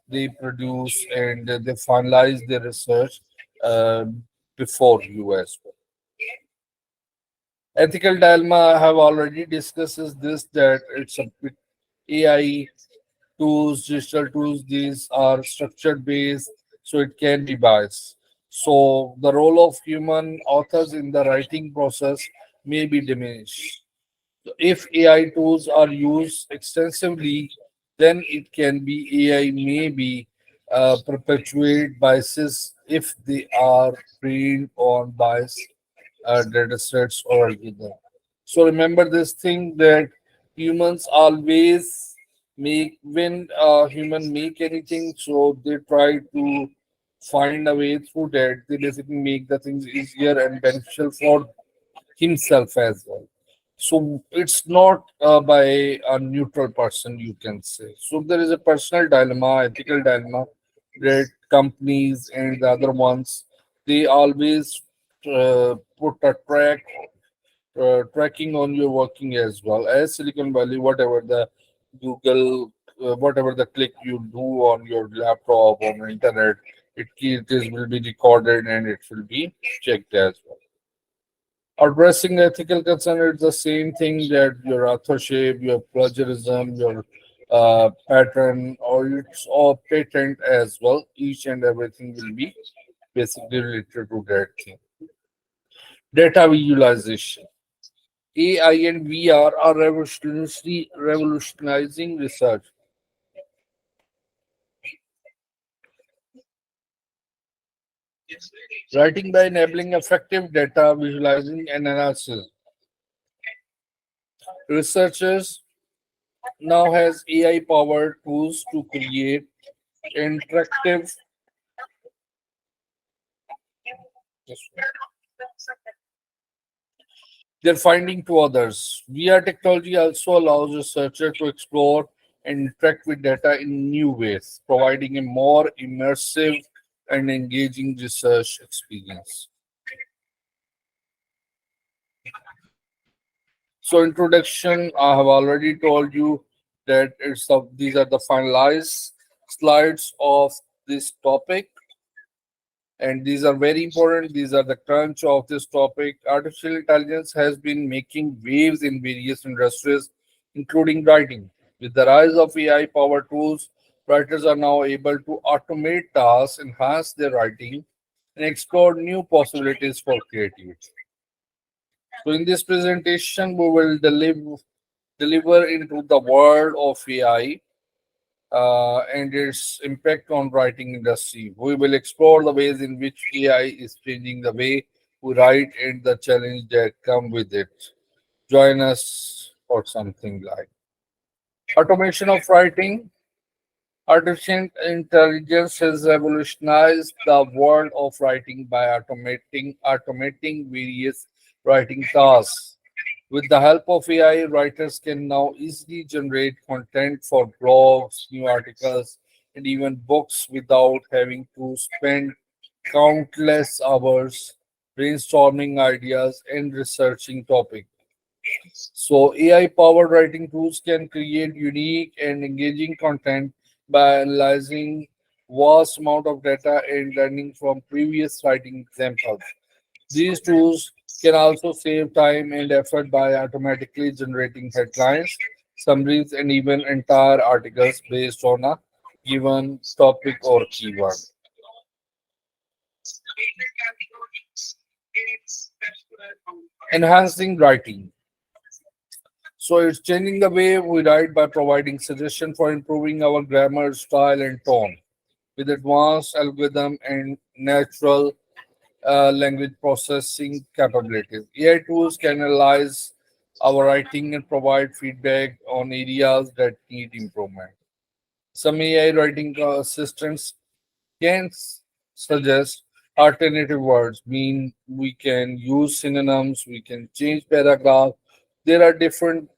S2: they produce, and they finalize their research uh, before you as well. Ethical dilemma I have already discussed is this, that it's a bit AI tools, digital tools, these are structured based, so it can be biased. So the role of human authors in the writing process may be diminished. If AI tools are used extensively, then it can be AI may be perpetuate biases if they are trained on bias data sets or algorithm. So remember this thing, that humans always make, when human make anything, so they try to find a way through that. They basically make the things easier and beneficial for himself as well. So it's not by a neutral person, you can say. So there is a personal dilemma, ethical dilemma, that companies and the other ones, they always put a tracking on your working as well as Silicon Valley, whatever the Google, whatever the click you do on your laptop on internet, it is will be recorded and it will be checked as well. Addressing ethical concern is the same thing, that your authorship, your plagiarism, your pattern, or it's all patent as well. Each and everything will be basically related to that thing. Data visualization. AI and VR are revolutionizing research. Writing by enabling effective data visualizing and analysis. Researchers now has AI powered tools to create interactive their finding to others. VR technology also allows researchers to explore and interact with data in new ways, providing a more immersive and engaging research experience. So, introduction, I have already told you that these are the finalized slides of this topic, and these are very important. These are the crunch of this topic. Artificial intelligence has been making waves in various industries, including writing. With the rise of AI powered tools, writers are now able to automate tasks, enhance their writing, and explore new possibilities for creativity. So, in this presentation, we will deliver into the world of AI and its impact on writing industry. We will explore the ways in which AI is changing the way we write and the challenge that come with it. Join us for something like automation of writing. Artificial intelligence has revolutionized the world of writing by automating various writing tasks. With the help of AI, writers can now easily generate content for blogs, new articles, and even books without having to spend countless hours brainstorming ideas and researching topics. So, AI powered writing tools can create unique and engaging content by analyzing vast amount of data and learning from previous writing examples. These tools can also save time and effort by automatically generating headlines, summaries, and even entire articles based on a given topic or keyword. Enhancing writing. So it's changing the way we write by providing suggestions for improving our grammar, style, and tone. With advanced algorithm and natural language processing capabilities. AI tools can analyze our writing and provide feedback on areas that need improvement. Some AI writing assistants can suggest alternative words, mean we can use synonyms, we can change paragraph. There are different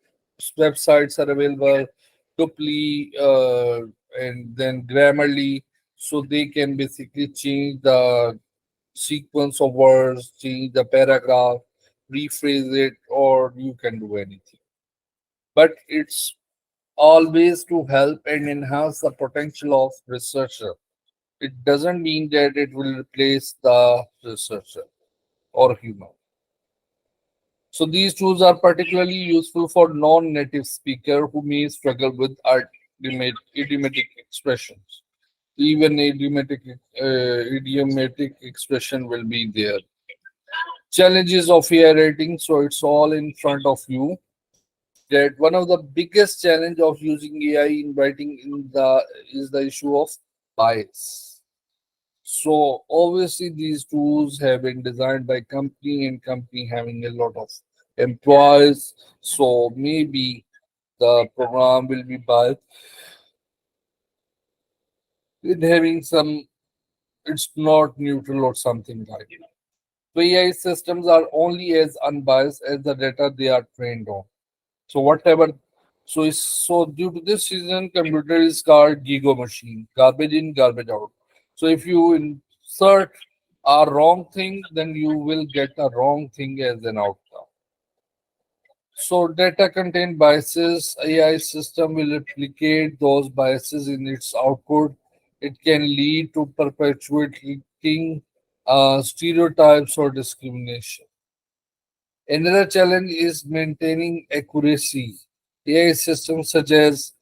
S2: websites are available, Tupli and then Grammarly, so they can basically change the sequence of words, change the paragraph, rephrase it, or you can do anything. But it's always to help and enhance the potential of researcher. It doesn't mean that it will replace the researcher or human. So these tools are particularly useful for non-native speaker who may struggle with idiomatic expressions. Even idiomatic expression will be there. Challenges of AI writing, so it's all in front of you. That one of the biggest challenge of using AI in writing is the issue of bias. So obviously these tools have been designed by company and company having a lot of employees. So maybe the program will be biased in having some, it's not neutral or something like that. So AI systems are only as unbiased as the data they are trained on. So whatever, so due to this reason, computer is called Gigo machine, garbage in, garbage out. So if you insert a wrong thing, then you will get a wrong thing as an outcome. So data contain biases. AI system will replicate those biases in its output. It can lead to perpetuating stereotypes or discrimination. Another challenge is maintaining accuracy. AI systems such as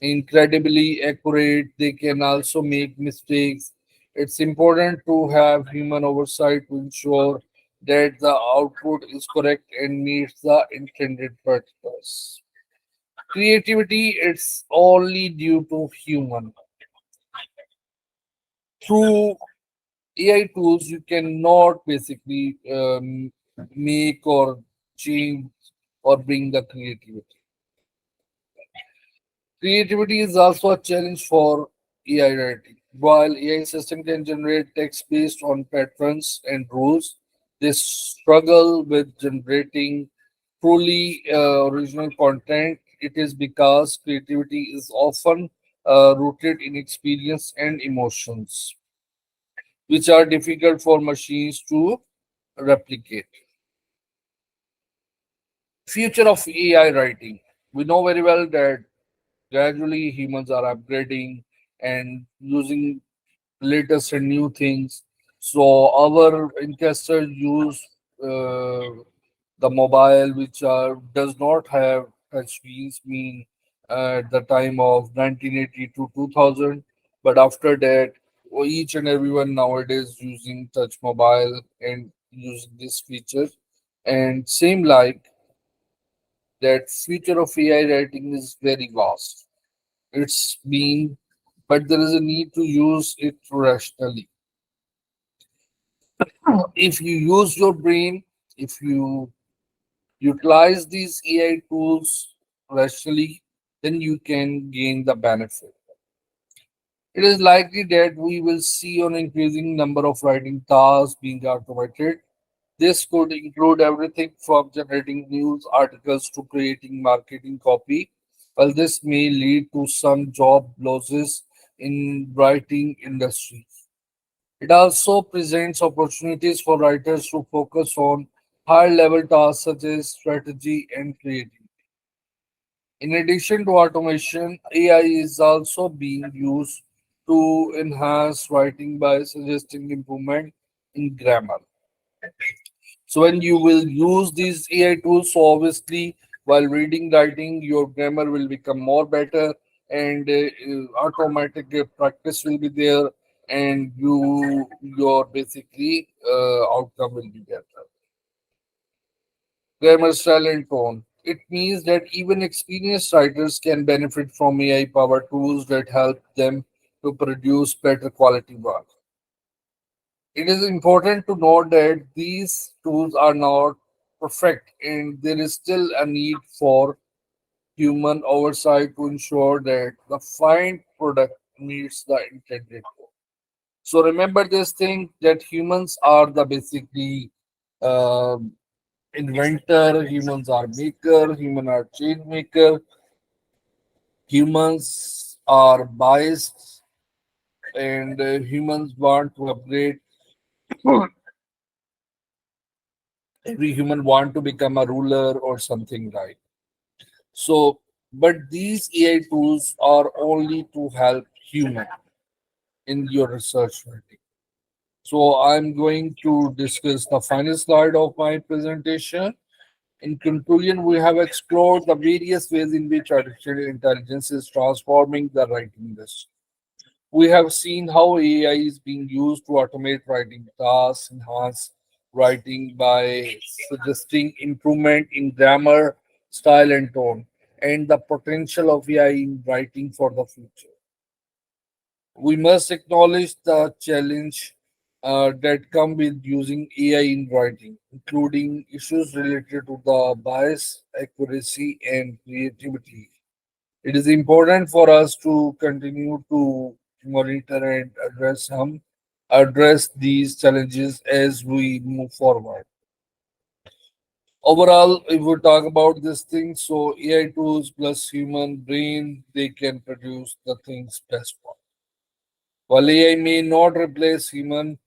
S2: incredibly accurate, they can also make mistakes. It's important to have human oversight to ensure that the output is correct and meets the intended purpose. Creativity, it's only due to human. Through AI tools you cannot basically make or change or bring the creativity. Creativity is also a challenge for AI writing. While AI system can generate text based on patterns and rules, they struggle with generating truly original content. It is because creativity is often rooted in experience and emotions, which are difficult for machines to replicate. Future of AI writing. We know very well that gradually humans are upgrading and using latest and new things. So our ancestors use the mobile, which does not have touch screens, mean at the time of 1980 to 2000. But after that, each and everyone nowadays using touch mobile and using this feature. And same like that, future of AI writing is very vast. It's been, but there is a need to use it rationally. If you use your brain, if you utilize these AI tools rationally, then you can gain the benefit. It is likely that we will see an increasing number of writing tasks being automated. This could include everything from generating news articles to creating marketing copy. While this may lead to some job losses in writing industry, it also presents opportunities for writers to focus on higher level tasks such as strategy and creativity. In addition to automation, AI is also being used to enhance writing by suggesting improvement in grammar. So when you will use these AI tools, so obviously while reading, writing, your grammar will become more better, and automatic practice will be there, and your basically outcome will be better. Grammar style and tone. It means that even experienced writers can benefit from AI powered tools that help them to produce better quality work. It is important to note that these tools are not perfect and there is still a need for human oversight to ensure that the final product meets the intended goal. So remember this thing that humans are the basically um inventor, humans are maker, human are change maker, humans are biased, and humans want to upgrade. Every human want to become a ruler or something, right? So, but these AI tools are only to help human in your research writing. So I'm going to discuss the final slide of my presentation. In conclusion, we have explored the various ways in which artificial intelligence is transforming the writing industry. We have seen how AI is being used to automate writing tasks, enhance writing by suggesting improvement in grammar, style, and tone, and the potential of AI in writing for the future. We must acknowledge the challenge that come with using AI in writing, including issues related to the bias, accuracy, and creativity. It is important for us to continue to monitor and address these challenges as we move forward. Overall, if we talk about this thing, so AI tools plus human brain, they can produce the things best for. While AI may not replace human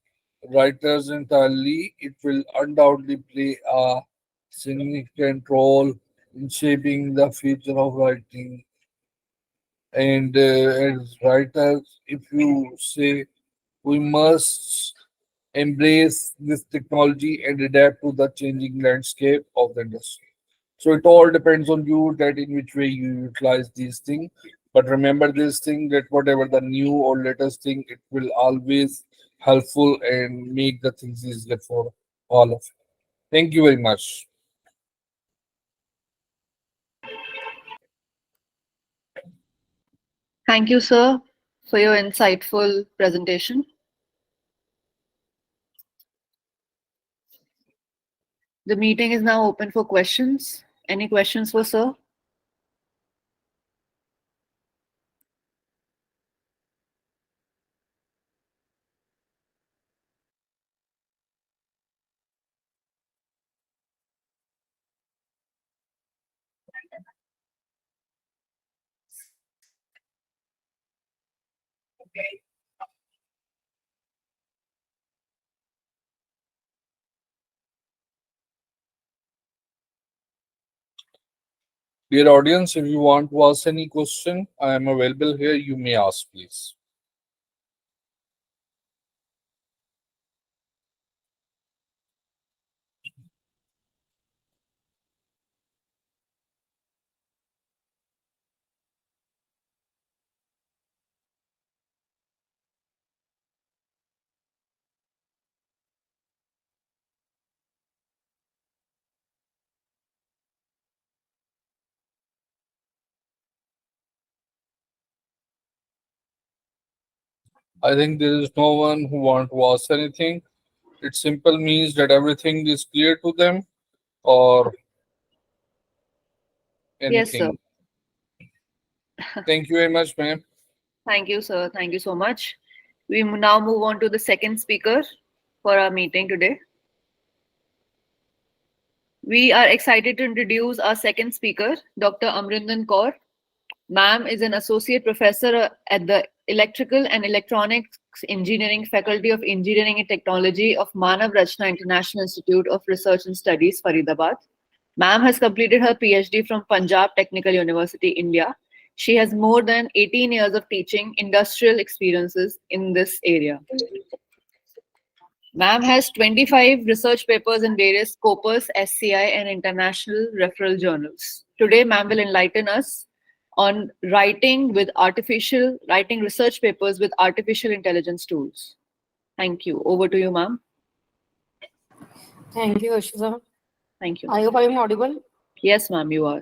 S2: writers entirely, it will undoubtedly play a significant role in shaping the future of writing. And as writers, if you say we must embrace this technology and adapt to the changing landscape of the industry. So it all depends on you that in which way you utilize these things. But remember this thing that whatever the new or latest thing, it will always helpful and make the things easier for all of you. Thank you very much.
S1: Thank you, sir, for your insightful presentation. The meeting is now open for questions. Any questions for sir?
S2: Dear audience, if you want to ask any question, I am available here. You may ask, please. I think there is no one who want to ask anything. It simple means that everything is clear to them or
S1: Yes, sir.
S2: anything. Thank you very much, ma'am.
S1: Thank you, sir. Thank you so much. We now move on to the second speaker for our meeting today. We are excited to introduce our second speaker, Dr. Amrindan Kaur. Ma'am is an associate professor at the Electrical and Electronics Engineering Faculty of Engineering and Technology of Manav Rachna International Institute of Research and Studies, Faridabad. Ma'am has completed her PhD from Punjab Technical University, India. She has more than 18 years of teaching industrial experiences in this area. Ma'am has 25 research papers in various Scopus, SCI, and international referral journals. Today, ma'am will enlighten us on writing research papers with artificial intelligence tools. Thank you. Over to you, ma'am.
S4: Thank you, Ashita.
S1: Thank you.
S4: I hope I am audible.
S1: Yes, ma'am, you are.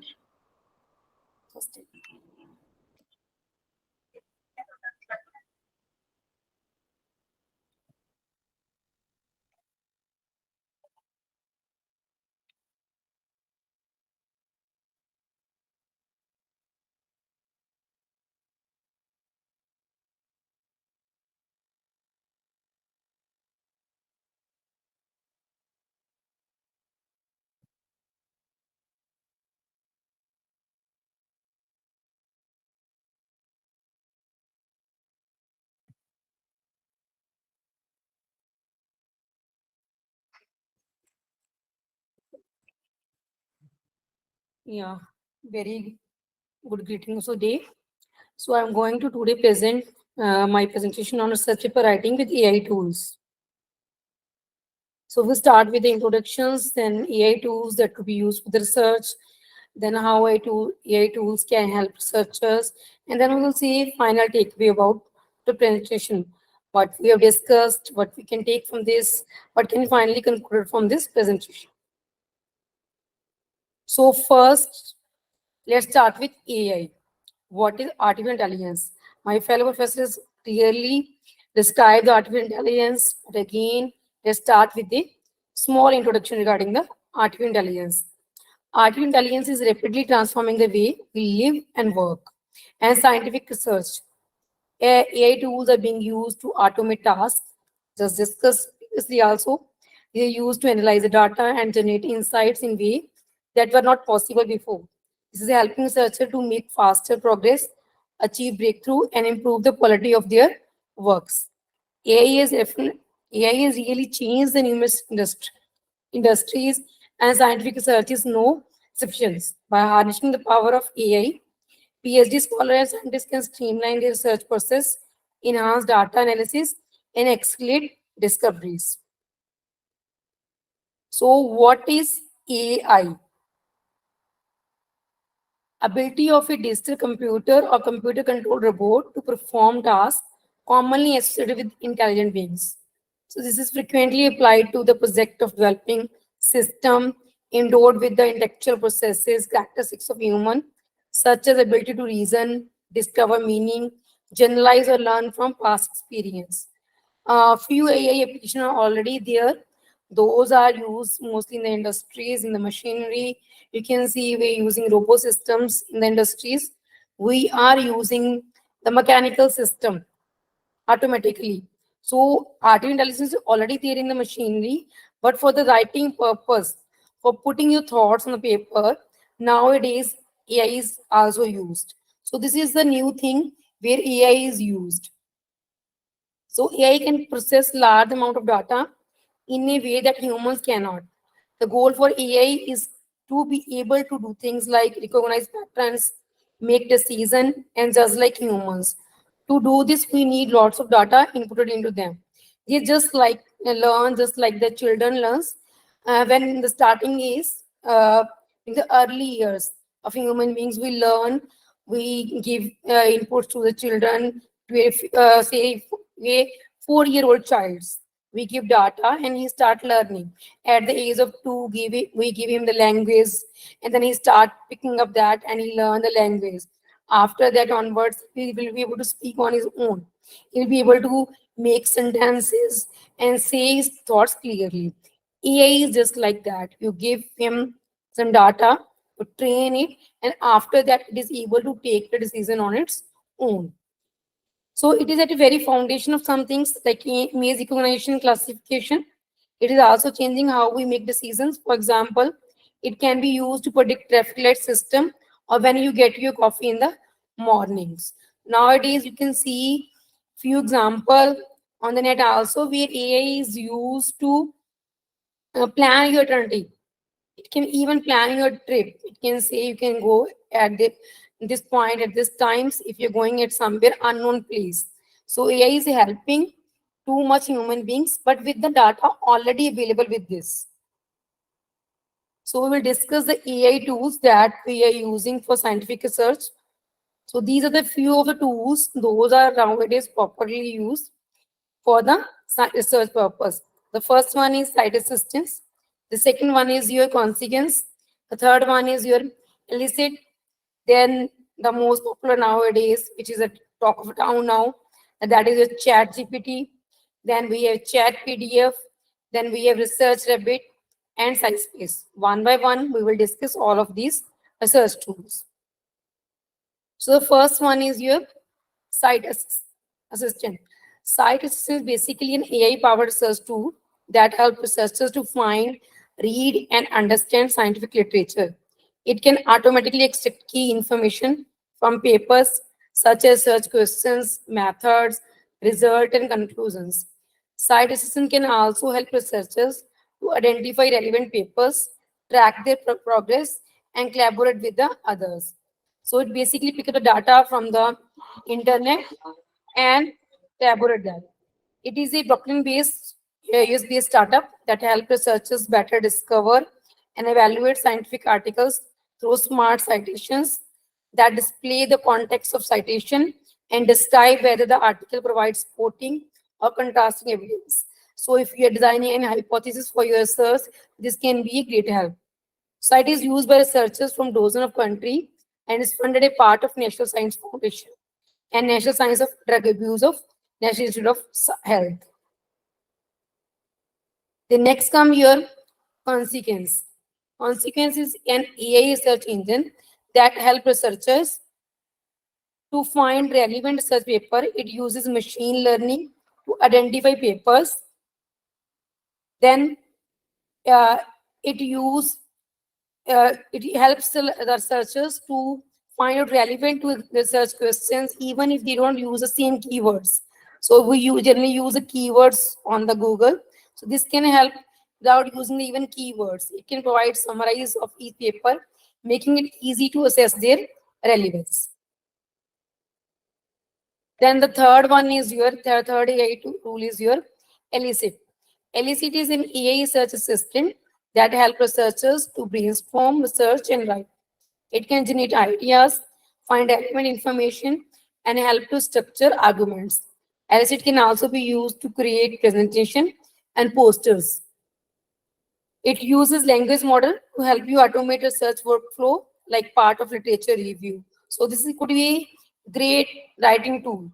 S4: Yeah, very good greetings today. So I'm going to today present my presentation on research paper writing with AI tools. So we start with the introductions, then AI tools that could be used for the research, then how AI tools can help researchers, and then we will see final takeaway about the presentation, what we have discussed, what we can take from this, what can finally conclude from this presentation. So first, let's start with AI. What is artificial intelligence? My fellow professors clearly describe the artificial intelligence, but again, let's start with the small introduction regarding the artificial intelligence. Artificial intelligence is rapidly transforming the way we live and work, and scientific research. AI tools are being used to automate tasks, just discussed previously also. They are used to analyze the data and generate insights in ways that were not possible before. This is helping researchers to make faster progress, achieve breakthrough, and improve the quality of their works. AI has really changed the numerous industries, and scientific research is no exception. By harnessing the power of AI, PhD scholars and scientists can streamline their research process, enhance data analysis, and accelerate discoveries. So, what is AI? Ability of a digital computer or computer controlled robot to perform tasks commonly associated with intelligent beings. So this is frequently applied to the project of developing system endowed with the intellectual processes, characteristics of human, such as ability to reason, discover meaning, generalize or learn from past experience. Few AI applications are already there. Those are used mostly in the industries, in the machinery. You can see we're using robo systems in the industries. We are using the mechanical system automatically. So artificial intelligence is already there in the machinery, but for the writing purpose, for putting your thoughts on the paper, nowadays AI is also used. So this is the new thing where AI is used. So AI can process large amount of data in a way that humans cannot. The goal for AI is to be able to do things like recognize patterns, make decision, and just like humans. To do this, we need lots of data inputted into them. They just like learn, just like the children learns. When in the starting is in the early years of human beings, we learn. We give inputs to the children. To say a 4-year-old child, we give data and he start learning. At the age of 2, we give him the language, and then he start picking up that and he learn the language. After that onwards, he will be able to speak on his own. He'll be able to make sentences and say his thoughts clearly. AI is just like that. You give him some data to train it, and after that, it is able to take the decision on its own. So it is at the very foundation of some things like image recognition classification. It is also changing how we make decisions. For example, it can be used to predict traffic light system or when you get your coffee in the mornings. Nowadays, you can see few example on the net also where AI is used to plan your eternity. It can even plan your trip. It can say you can go at this point at this times if you're going at somewhere unknown place. So AI is helping too much human beings, but with the data already available with this. So we will discuss the AI tools that we are using for scientific research. So these are the few of the tools. Those are nowadays properly used for the research purpose. The first one is site assistance. The second one is your consequence. The third one is your elicit. Then the most popular nowadays, which is a talk of town now, and that is your chat GPT. Then we have chat PDF. Then we have research rabbit and SciSpace. One by one, we will discuss all of these research tools. So the first one is your site assistant. Site assistant is basically an AI-powered research tool that helps researchers to find, read, and understand scientific literature. It can automatically extract key information from papers such as search questions, methods, results, and conclusions. Site assistant can also help researchers to identify relevant papers, track their progress, and collaborate with the others. So it basically picks up the data from the internet and collaborate that. It is a Brooklyn-based, US-based startup that helps researchers better discover and evaluate scientific articles through smart citations that display the context of citation and describe whether the article provides supporting or contrasting evidence. So if you are designing any hypothesis for your research, this can be a great help. Site is used by researchers from dozens of countries and is funded a part of National Science Foundation and National Science of Drug Abuse of National Institute of Health. The next come your consequence. Consequence is an AI research engine that helps researchers to find relevant research paper. It uses machine learning to identify papers. Then it helps the researchers to find out relevant to research questions, even if they don't use the same keywords. So we generally use the keywords on the Google. So this can help without using even keywords. It can provide summaries of each paper, making it easy to assess their relevance. Then the third one is your third AI tool is your Elicit. Elicit is an AI research assistant that helps researchers to brainstorm, research, and write. It can generate ideas, find relevant information, and help to structure arguments. Elicit can also be used to create presentation and posters. It uses language model to help you automate research workflow like part of literature review. So this could be a great writing tool.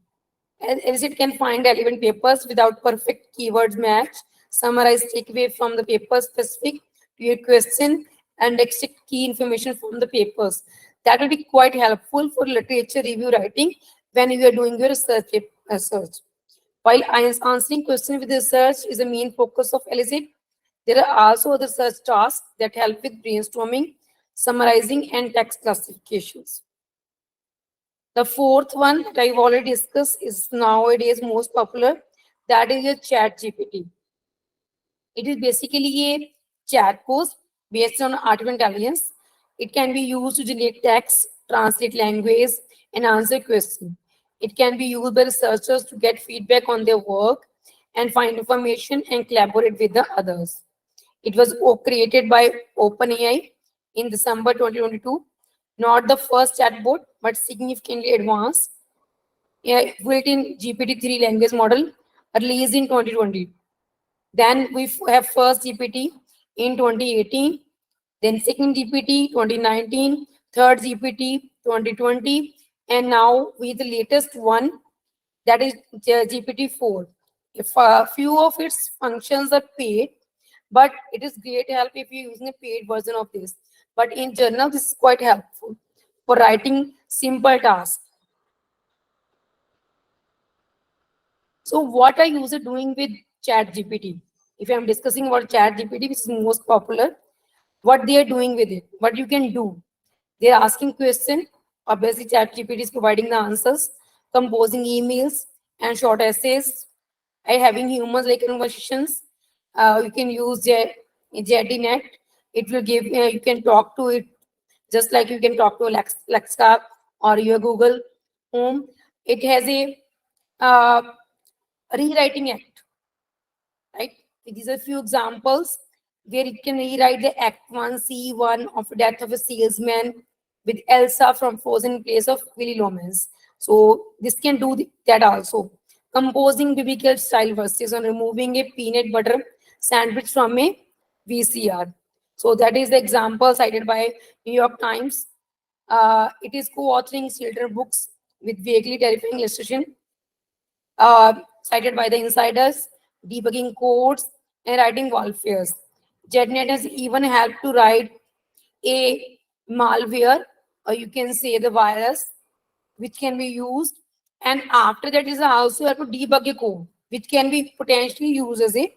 S4: Elicit can find relevant papers without perfect keywords match. summarize takeaway from the paper specific to your question, and extract key information from the papers. That will be quite helpful for literature review writing when you are doing your research. While answering questions with research is the main focus of LSAT, there are also other such tasks that help with brainstorming, summarizing, and text classifications. The fourth one that I've already discussed is nowadays most popular, that is your chat GPT. It is basically a chat post based on artificial intelligence. It can be used to generate text, translate language, and answer questions. It can be used by researchers to get feedback on their work and find information and collaborate with the others. It was created by OpenAI in December 2022. Not the first chatbot, but significantly advanced. Built-in GPT-3 language model released in 2020. Then we have first GPT in 2018, then second GPT 2019, third GPT 2020, and now with the latest one, that is GPT-4. If a few of its functions are paid, but it is great help if you're using a paid version of this. But in general, this is quite helpful for writing simple tasks. So what are users doing with Chat GPT? If I'm discussing about Chat GPT, which is most popular, what they are doing with it, what you can do. They're asking questions. Obviously, Chat GPT is providing the answers, composing emails and short essays, and having humans like conversations. You can use JetiNet. It will give, you can talk to it just like you can talk to Alexa or your Google Home. It has a rewriting act, right? These are a few examples where it can rewrite the Act 1, C1 of Death of a Salesman with Elsa from Frozen in place of Willy Lomas. So this can do that also. Composing biblical style verses on removing a peanut butter sandwich from a VCR. So that is the example cited by New York Times. It is co-authoring children books with vaguely terrifying illustration, cited by the insiders, debugging codes, and writing warfares. JetNet has even helped to write a malware, or you can say the virus, which can be used. And after that is also have to debug a code, which can be potentially used as a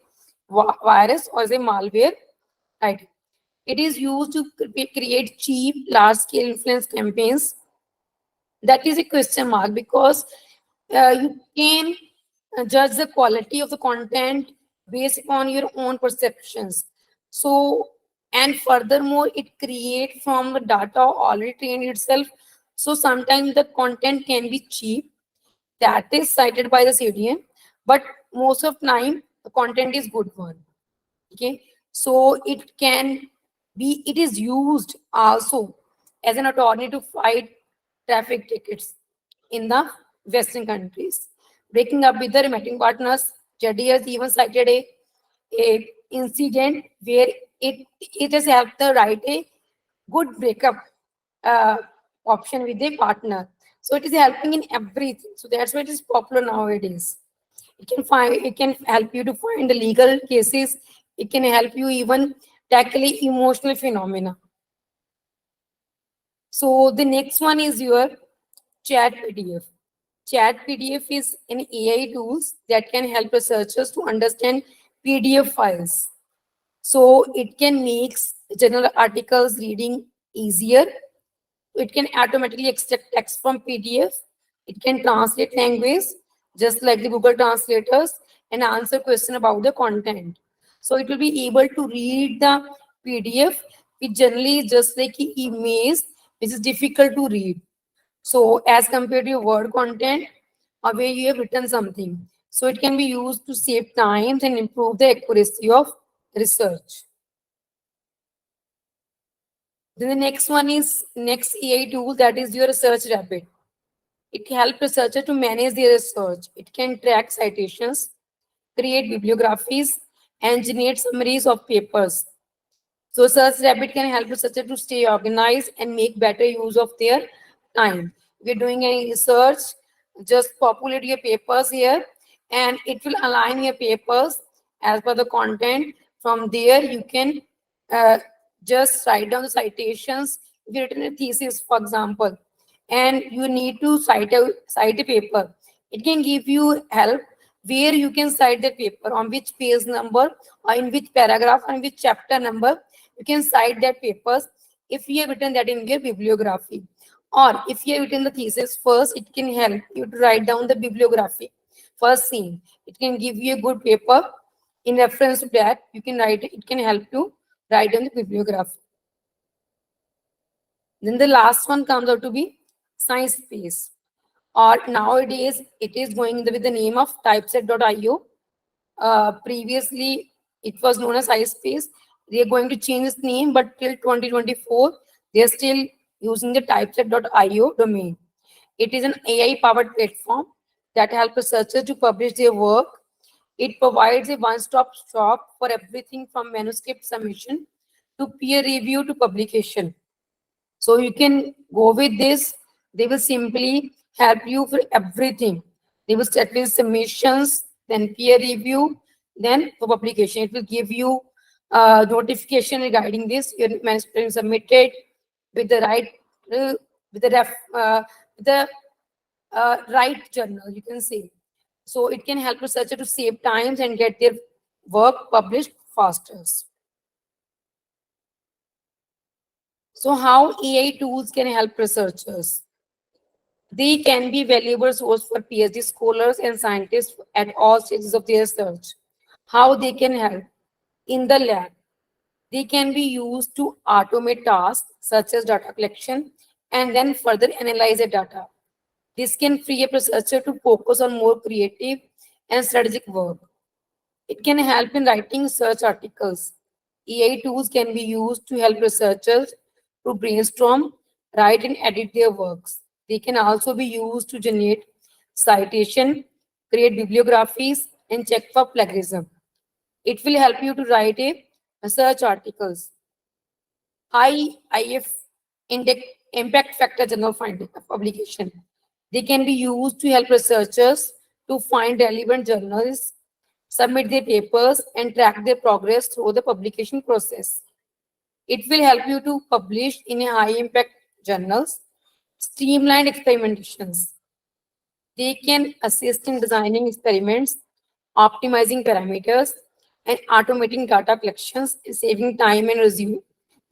S4: virus or as a malware, right? It is used to create cheap, large-scale influence campaigns. That is a question mark, because you can judge the quality of the content based upon your own perceptions. So, and furthermore, it creates from the data already trained itself. So sometimes the content can be cheap, that is cited by the CDM, but most of time the content is good one. Okay, so it can be, it is used also as an attorney to fight traffic tickets in the Western countries. Breaking up with the remitting partners, JD has even cited a incident where it has helped the write a good breakup option with a partner. So it is helping in everything. So that's why it is popular nowadays. It can help you to find the legal cases. It can help you even tackle emotional phenomena. So the next one is your Chat PDF. Chat PDF is an AI tools that can help researchers to understand PDF files. So it can make general articles reading easier. It can automatically extract text from PDF. It can translate language, just like the Google translators, and answer question about the content. So it will be able to read the PDF, which generally is just like an image, which is difficult to read. So as compared to your word content, or where you have written something. So it can be used to save time and improve the accuracy of research. Then the next one is next AI tool, that is your Research Rabbit. It helps researchers to manage their research. It can track citations, create bibliographies, and generate summaries of papers. So Research Rabbit can help researchers to stay organized and make better use of their time. If you're doing any research, just populate your papers here, and it will align your papers as per the content. From there, you can uh, just write down the citations. If you written a thesis, for example, and you need to cite a paper, it can give you help where you can cite the paper, on which page number, or in which paragraph, or in which chapter number you can cite that papers if you have written that in your bibliography. Or if you have written the thesis first, it can help you to write down the bibliography first scene. It can give you a good paper. In reference to that, you can write it can help to write down the bibliography. Then the last one comes out to be science space. Or nowadays, it is going with the name of typeset.io. Previously, it was known as iSpace. They are going to change its name, but till 2024, they are still using the typeset.io domain. It is an AI-powered platform that helps researchers to publish their work. It provides a one-stop shop for everything from manuscript submission to peer review to publication. So you can go with this. They will simply help you for everything. They will start with submissions, then peer review, then for publication. It will give you notification regarding this. Your manuscript is submitted with the right with the right journal, you can say. So it can help researcher to save times and get their work published faster. So how AI tools can help researchers? They can be valuable source for PhD scholars and scientists at all stages of their research. How they can help? In the lab, they can be used to automate tasks such as data collection and then further analyze the data. This can free a researcher to focus on more creative and strategic work. It can help in writing research articles. AI tools can be used to help researchers to brainstorm, write, and edit their works. They can also be used to generate citation, create bibliographies, and check for plagiarism. It will help you to write a research articles. High IF index impact factor journal finding publication. They can be used to help researchers to find relevant journals, submit their papers, and track their progress through the publication process. It will help you to publish in a high impact journals, streamline experimentations. They can assist in designing experiments, optimizing parameters, and automating data collections, saving time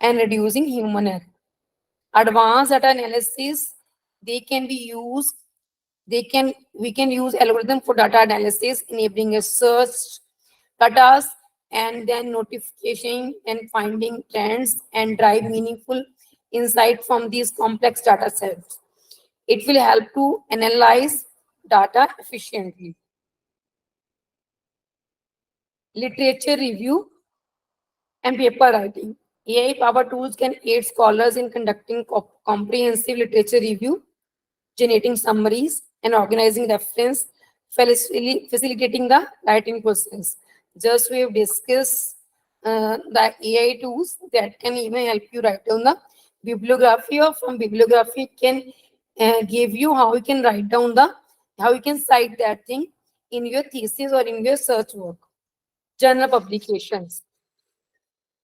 S4: and reducing human error. Advanced data analysis, they can be used. We can use algorithm for data analysis, enabling a search data and then notification and finding trends and drive meaningful insight from these complex data sets. It will help to analyze data efficiently. Literature review and paper writing. AI-powered tools can aid scholars in conducting comprehensive literature review, generating summaries, and organizing reference, facilitating the writing process. Just we have discussed the AI tools that can even help you write down the bibliography, or from bibliography can give you how you can write down how you can cite that thing in your thesis or in your search work. Journal publications.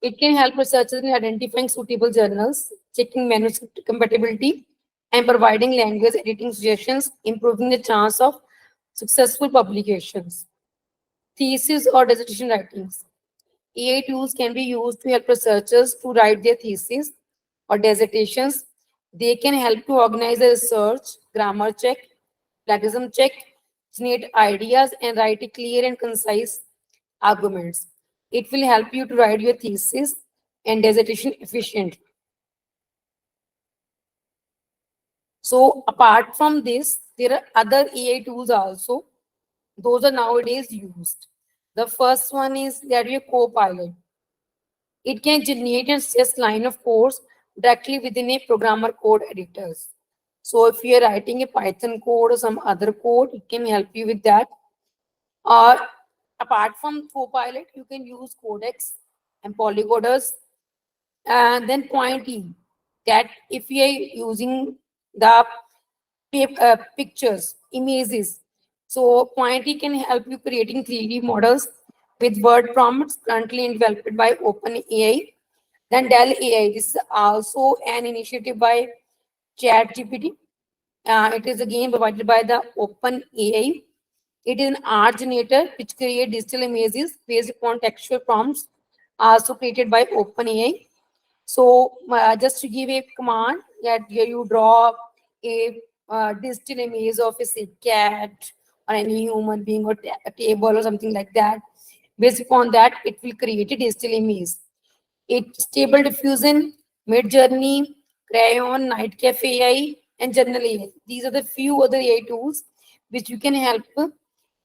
S4: It can help researchers in identifying suitable journals, checking manuscript compatibility, and providing language editing suggestions, improving the chance of successful publications. Thesis or dissertation writings. AI tools can be used to help researchers to write their thesis or dissertations. They can help to organize the research, grammar check, plagiarism check, generate ideas, and write a clear and concise arguments. It will help you to write your thesis and dissertation efficiently. So apart from this, there are other AI tools also. Those are nowadays used. The first one is that your Copilot. It can generate and suggest line of codes directly within a programmer code editors. So if you are writing a Python code or some other code, it can help you with that. Or apart from Copilot, you can use Codex and Polycoders, and then Pointy. That if you are using the pictures, images, so Pointy can help you creating 3D models with word prompts currently developed by OpenAI. Then Dell AI, this is also an initiative by ChatGPT. It is again provided by the OpenAI. It is an art generator which creates digital images based upon textual prompts, also created by OpenAI. So just to give a command that you draw a digital image of a say, cat or any human being or a table or something like that. Based upon that, it will create a digital image. It's Stable Diffusion, Midjourney, Crayon, Night Cafe AI, and Journal AI. These are the few other AI tools which you can help,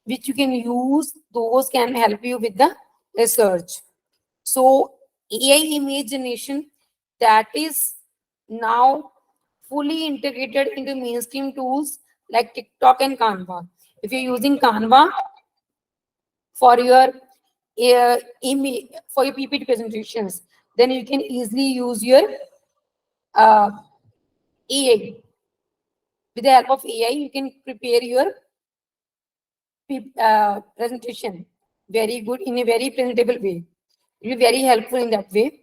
S4: which you can use. Those can help you with the research. So AI image generation, that is now fully integrated into mainstream tools like TikTok and Canva. If you're using Canva for your for your PPT presentations, then you can easily use your AI. With the help of AI, you can prepare your presentation very good in a very presentable way. It will be very helpful in that way.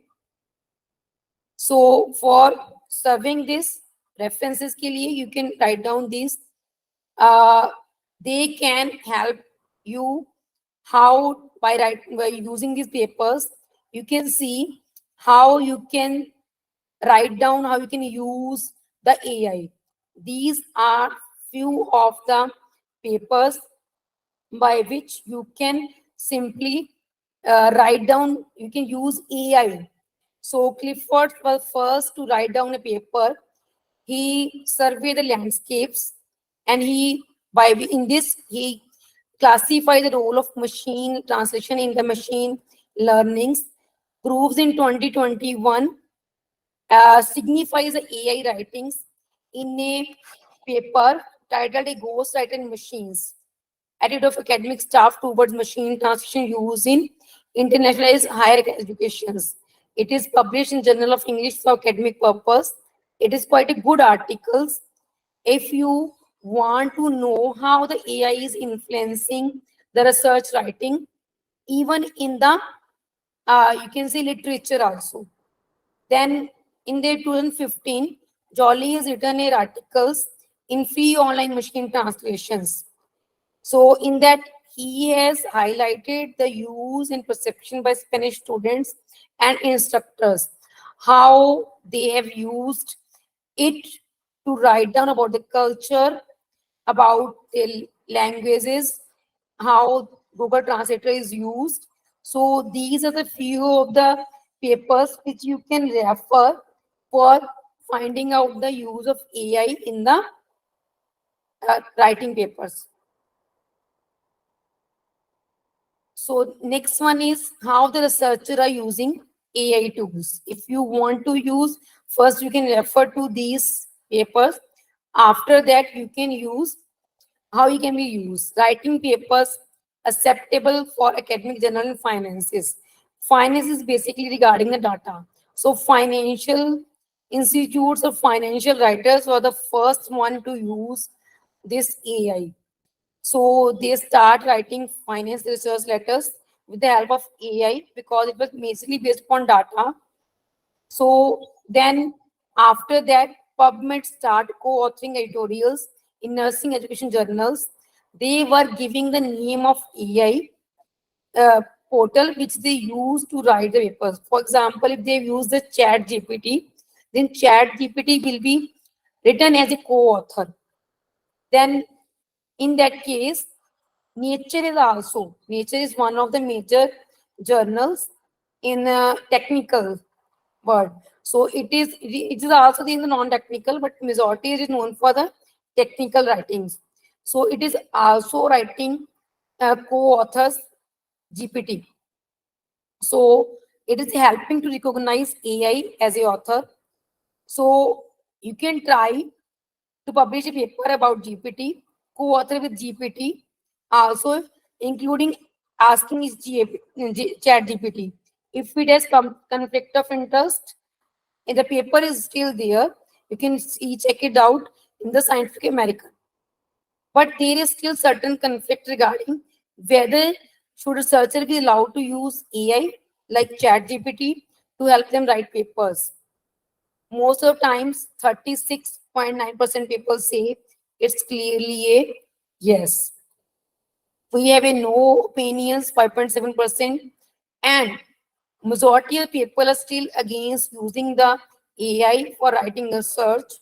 S4: So for serving this references ke liye, you can write down these. They can help you how by using these papers, you can see how you can write down, how you can use the AI. These are few of the papers by which you can simply write down, you can use AI. So Clifford was first to write down a paper. He surveyed the landscapes, and in this he classified the role of machine translation in the machine learnings. Proves in 2021 signifies the AI writings in a paper titled "A Ghostwriter in Machines: Attitude of Academic Staff Towards Machine Translation Used in Internationalized Higher Educations." It is published in Journal of English for academic purpose. It is quite a good article. If you want to know how the AI is influencing the research writing, even in the you can say literature also. Then in the 2015, Jolly has written articles in free online machine translations. So in that, he has highlighted the use and perception by Spanish students and instructors, how they have used it to write down about the culture, about the languages, how Google Translator is used. So these are the few of the papers which you can refer for finding out the use of AI in the writing papers. So next one is how the researchers are using AI tools. If you want to use, first you can refer to these papers. After that, you can use how it can be used. Writing papers acceptable for academic journal and finances. Finance is basically regarding the data. So financial institutes or financial writers were the first one to use this AI. So they start writing finance research letters with the help of AI because it was basically based upon data. So then after that, PubMed start co-authoring editorials in nursing education journals. They were giving the name of AI portal which they use to write the papers. For example, if they use the Chat GPT, then Chat GPT will be written as a co-author. Then in that case, Nature is one of the major journals in technical world. So it is also in the non-technical, but majority is known for the technical writings. So it is also writing co-authors GPT. So it is helping to recognize AI as a author. So you can try to publish a paper about GPT, co-author with GPT, also including asking his Chat GPT. If it has conflict of interest, and the paper is still there, you can check it out in the Scientific American. But there is still certain conflict regarding whether Should researcher be allowed to use AI like ChatGPT to help them write papers? Most of the times, 36.9% people say it's clearly a yes. We have a no opinions, 5.7%, and majority of people are still against using the AI for writing a search.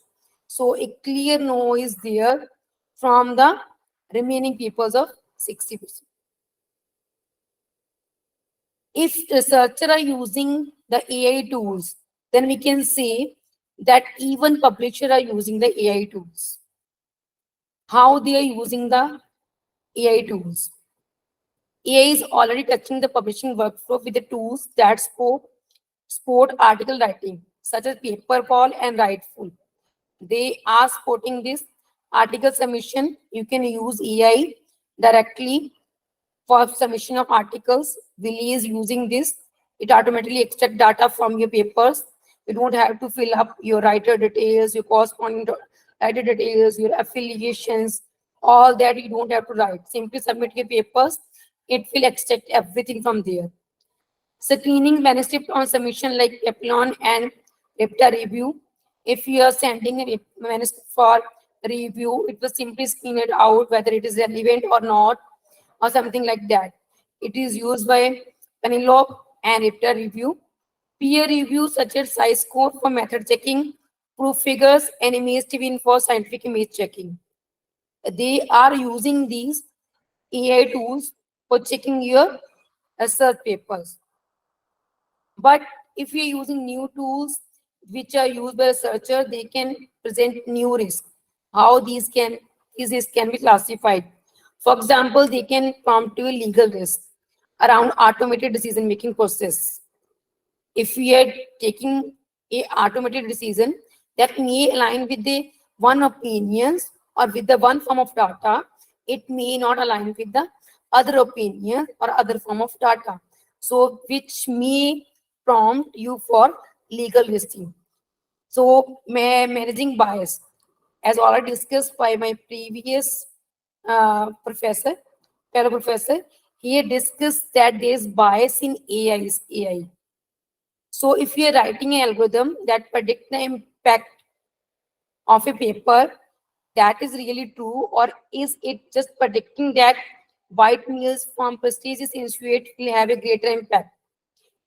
S4: So a clear no is there from the remaining peoples of 60%. If researchers are using the AI tools, then we can say that even publishers are using the AI tools. How they are using the AI tools? AI is already touching the publishing workflow with the tools that support article writing, such as Paperfall and Writeful. They are supporting this article submission. You can use AI directly for submission of articles. Willy is using this. It automatically extract data from your papers. You don't have to fill up your writer details, your corresponding writer details, your affiliations, all that you don't have to write. Simply submit your papers. It will extract everything from there. Screening manuscript on submission like Epsilon and Repta review. If you are sending a manuscript for review, it will simply screen it out whether it is relevant or not, or something like that. It is used by Penelope and Repta review. Peer review such as SciScore for method checking, proof figures, and image twin for scientific image checking. They are using these AI tools for checking your research papers. But if you're using new tools which are used by researchers, they can present new risks. How these risks can be classified. For example, they can prompt you legal risk around automated decision-making process. If we are taking a automated decision that may align with the one opinions or with the one form of data, it may not align with the other opinion or other form of data. So which may prompt you for legal listing. So managing bias, as already discussed by my previous fellow professor, he discussed that there is bias in AI. So if you are writing an algorithm that predicts the impact of a paper, that is really true, or is it just predicting that white meals from prestigious institute will have a greater impact?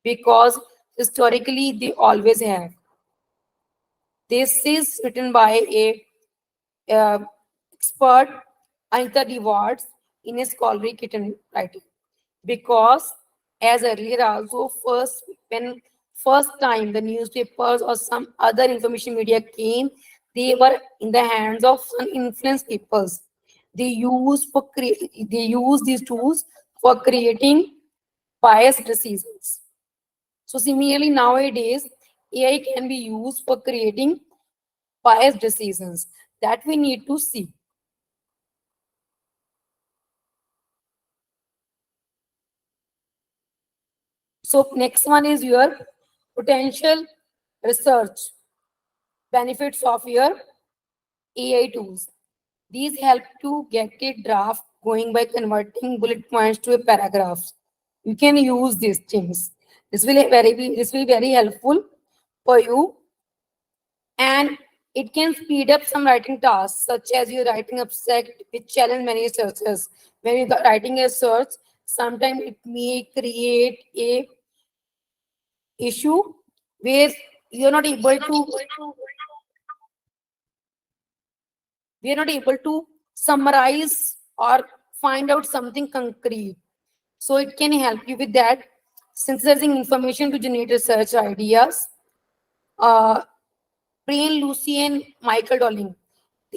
S4: Because historically they always have. This is written by a expert, Anita Rewards, in a scholarly kitten writing. Because as earlier also, when first time the newspapers or some other information media came, they were in the hands of some influenced peoples. They use these tools for creating biased decisions. So similarly, nowadays, AI can be used for creating biased decisions that we need to see. So next one is your potential research benefits of your AI tools. These help to get a draft going by converting bullet points to a paragraph. You can use these things. This will be very helpful for you, and it can speed up some writing tasks, such as you're writing abstract, which challenge many searchers. When you're writing a search, sometimes it may create a issue where you're not able to summarize or find out something concrete. So it can help you with that, synthesizing information to generate research ideas. Brian Lucy and Michael Dolling,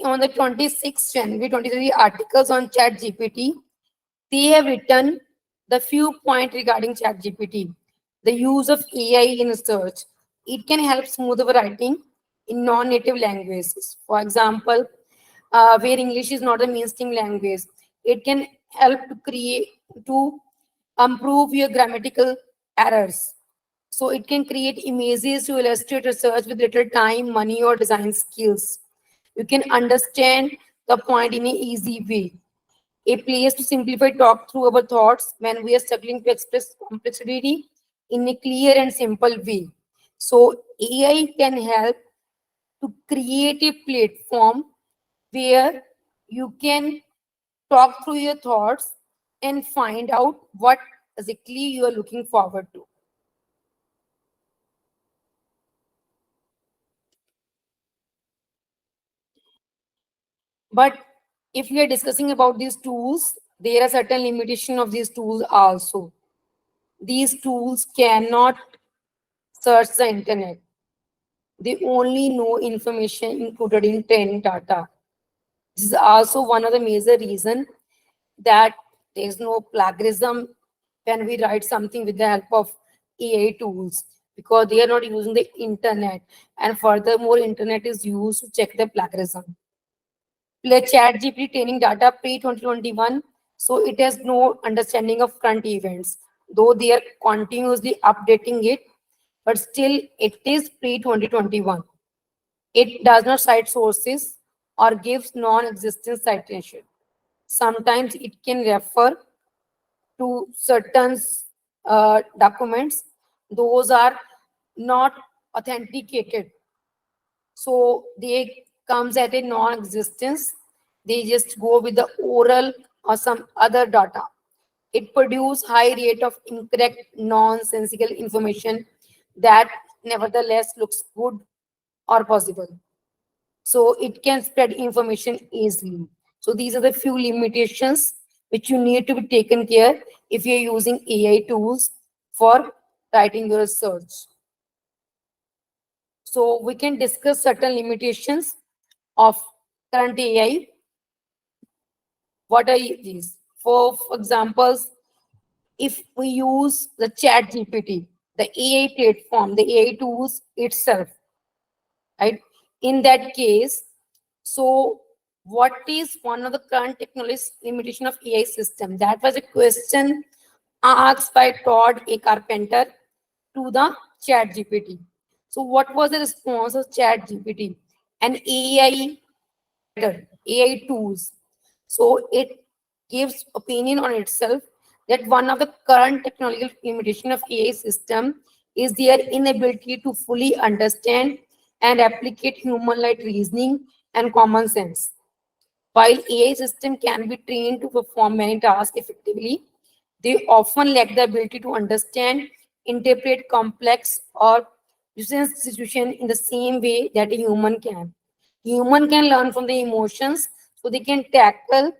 S4: on the 26th January 2023 articles on ChatGPT, they have written the few points regarding ChatGPT. The use of AI in research. It can help smooth over writing in non-native languages. For example, where English is not a mainstream language, it can help to improve your grammatical errors. So it can create images to illustrate research with little time, money, or design skills. You can understand the point in an easy way. a place to simplify talk through our thoughts when we are struggling to express complexity in a clear and simple way. So AI can help to create a platform where you can talk through your thoughts and find out what exactly you are looking forward to. But if we are discussing about these tools, there are certain limitation of these tools also. These tools cannot search the internet. They only know information included in training data. This is also one of the major reasons that there is no plagiarism when we write something with the help of AI tools, because they are not using the internet, and furthermore internet is used to check the plagiarism. ChatGPT training data pre-2021, so it has no understanding of current events, though they are continuously updating it, but still it is pre-2021. It does not cite sources or gives non-existent citation. Sometimes it can refer to certain documents. Those are not authenticated. So they comes at a non-existence. They just go with the oral or some other data. It produces high rate of incorrect, nonsensical information that nevertheless looks good or possible. So it can spread information easily. So these are the few limitations which you need to be taken care if you're using AI tools for writing your research. So we can discuss certain limitations of current AI. What are these? For examples, if we use the chat GPT, the AI platform, the AI tools itself, right? In that case, so what is one of the current technology limitation of AI system? That was a question asked by Todd A. Carpenter to the chat GPT. So what was the response of chat GPT? An AI tools. So it gives opinion on itself that one of the current technological limitation of AI system is their inability to fully understand and applicate human-like reasoning and common sense. While AI system can be trained to perform many tasks effectively, they often lack the ability to understand, interpret complex or nuisance situation in the same way that a human can. Human can learn from the emotions, so they can tackle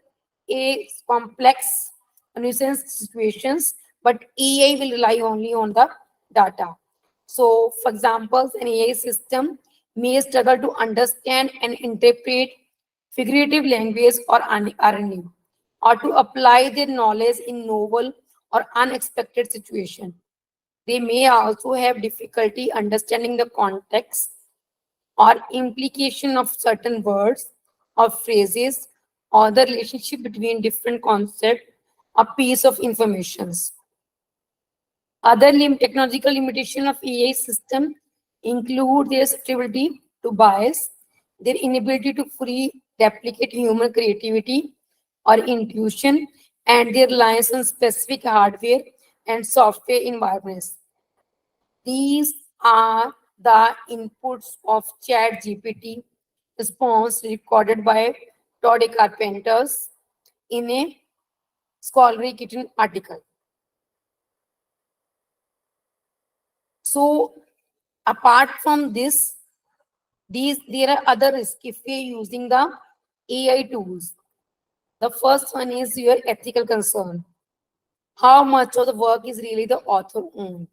S4: a complex nuisance situations, but AI will rely only on the data. So, for example, an AI system may struggle to understand and interpret figurative language or irony, or to apply their knowledge in novel or unexpected situations. They may also have difficulty understanding the context or implication of certain words or phrases, or the relationship between different concepts or piece of information. Other technological limitation of AI system include their susceptibility to bias, their inability to fully replicate human creativity or intuition, and their reliance on specific hardware and software environments. These are the inputs of ChatGPT response recorded by Todd Carpenters in a scholarly Kitchen article. So apart from this, there are other risks if we are using the AI tools. The first one is your ethical concern. How much of the work is really the author own?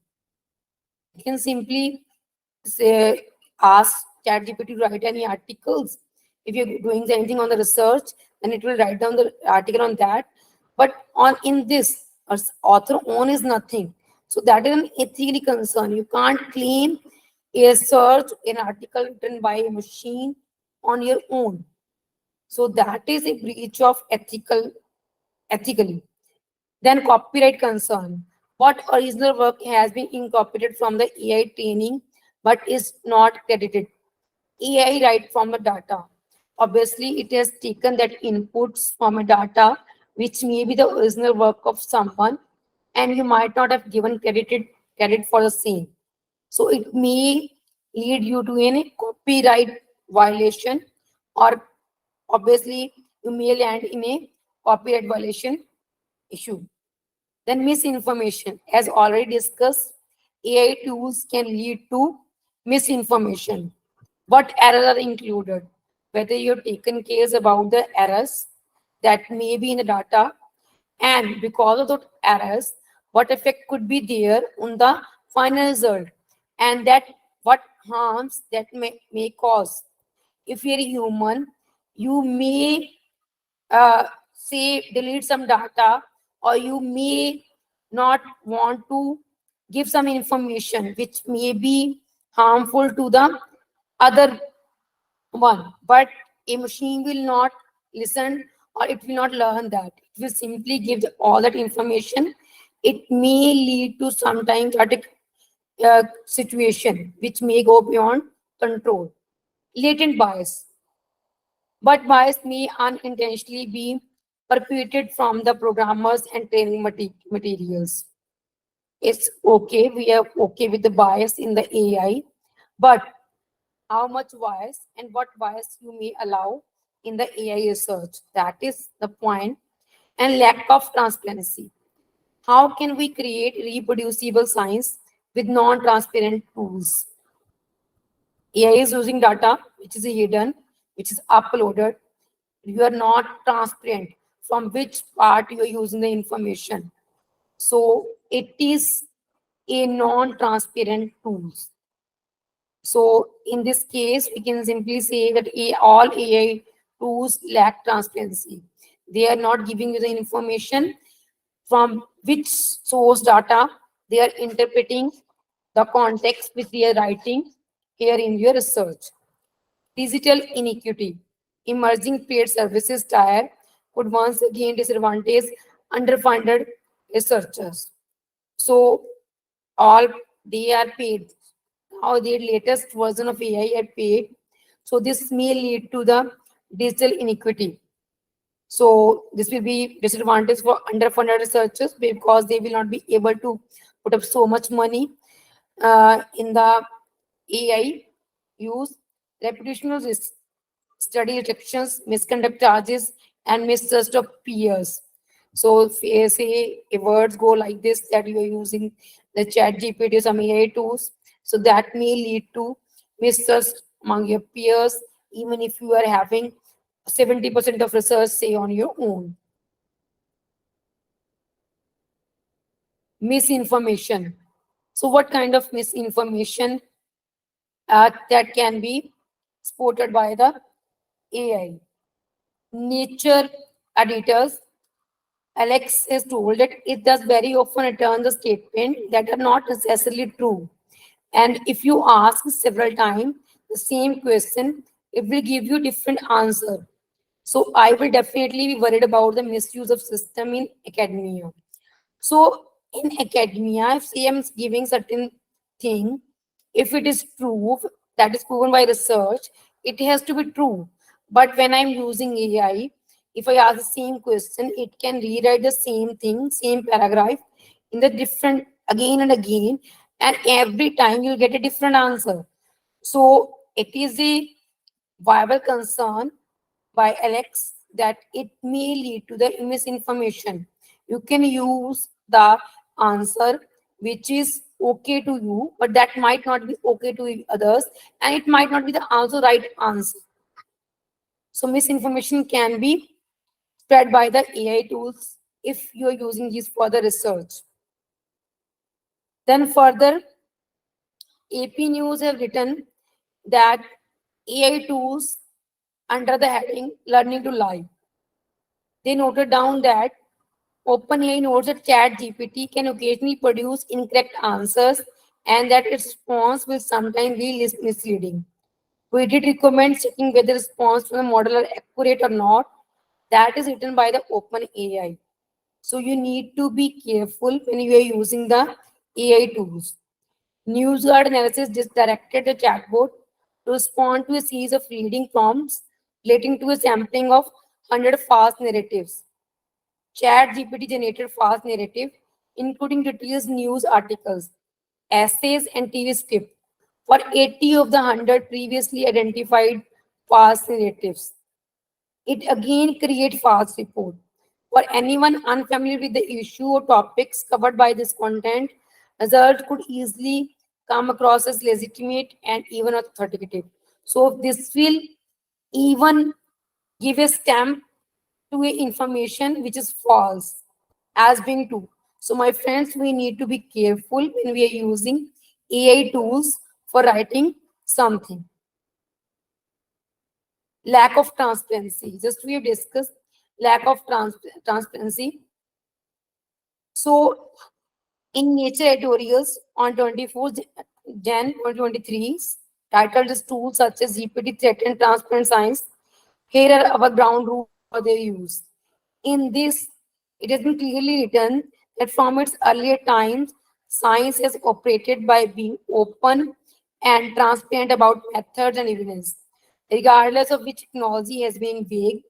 S4: You can simply say, ask ChatGPT to write any articles. If you're doing anything on the research, then it will write down the article on that. But on in this, author own is nothing. So that is an ethically concern. You can't claim a search, an article written by a machine on your own. So that is a breach of ethically. Then copyright concern. What original work has been incorporated from the AI training but is not credited? AI write from the data. Obviously, it has taken that inputs from a data which may be the original work of someone, and you might not have given credit for the same. So it may lead you to a copyright violation, or obviously you may land in a copyright violation issue. Then misinformation. As already discussed, AI tools can lead to misinformation. What errors are included? Whether you've taken care about the errors that may be in the data, and because of those errors, what effect could be there on the final result, and that what harms that may cause. If you're a human, you may say delete some data, or you may not want to give some information which may be harmful to the other one, but a machine will not listen, or it will not learn that. It will simply give all that information. It may lead to sometimes chaotic situation which may go beyond control. Latent bias, but bias may unintentionally be perpetuated from the programmers and training materials. It's okay, we are okay with the bias in the AI, but how much bias and what bias you may allow in the AI research. That is the point. And lack of transparency. How can we create reproducible science with non-transparent tools? AI is using data which is hidden, which is uploaded. You are not transparent from which part you are using the information. So it is a non-transparent tools. So in this case, we can simply say that all AI tools lack transparency. They are not giving you the information from which source data they are interpreting, the context which they are writing here in your research. Digital inequity. Emerging paid services tier could once again disadvantage underfunded researchers. So all they are paid. Now the latest version of AI are paid. So this may lead to the digital inequity. So this will be disadvantage for underfunded researchers because they will not be able to put up so much money in the AI use. Reputational risk, study rejections, misconduct charges, and mistrust of peers. So say if words go like this, that you are using the chat GPT or some AI tools, so that may lead to mistrust among your peers, even if you are having 70% of research say on your own. Misinformation. So what kind of misinformation that can be supported by the AI? Nature editors, Alex is told that it does very often return the statement that are not necessarily true. And if you ask several times the same question, it will give you different answer. So I will definitely be worried about the misuse of system in academia. So in academia, if I am giving certain thing, if it is true, that is proven by research, it has to be true. But when I'm using AI, if I ask the same question, it can rewrite the same thing, same paragraph in the different again and again, and every time you'll get a different answer. So it is a viable concern by Alex that it may lead to the misinformation. You can use the answer which is okay to you, but that might not be okay to others, and it might not be the also right answer. So misinformation can be spread by the AI tools if you are using these for the research. Then further, AP News have written that AI tools under the heading Learning to Lie. They noted down that OpenAI notes that ChatGPT can occasionally produce incorrect answers and that its response will sometimes be misleading. We did recommend checking whether response from the model are accurate or not. That is written by the OpenAI. So you need to be careful when you are using the AI tools. NewsGuard analysis just directed the chatbot to respond to a series of reading prompts relating to a sampling of 100 fast narratives. ChatGPT generated fast narrative, including detailed news articles, essays, and TV script for 80 of the 100 previously identified fast narratives. It again creates fast report. For anyone unfamiliar with the issue or topics covered by this content, results could easily come across as legitimate and even authoritative. So this will even give a stamp to a information which is false as being true. So my friends, we need to be careful when we are using AI tools for writing something. Lack of transparency. Just we have discussed lack of transparency. So in Nature editorials on 24th Jan 2023, titled as tools such as GPT threaten transparent science, here are our ground rules for their use. In this, it has been clearly written that from its earlier times, science has operated by being open and transparent about methods and evidence. Regardless of which technology has been vague,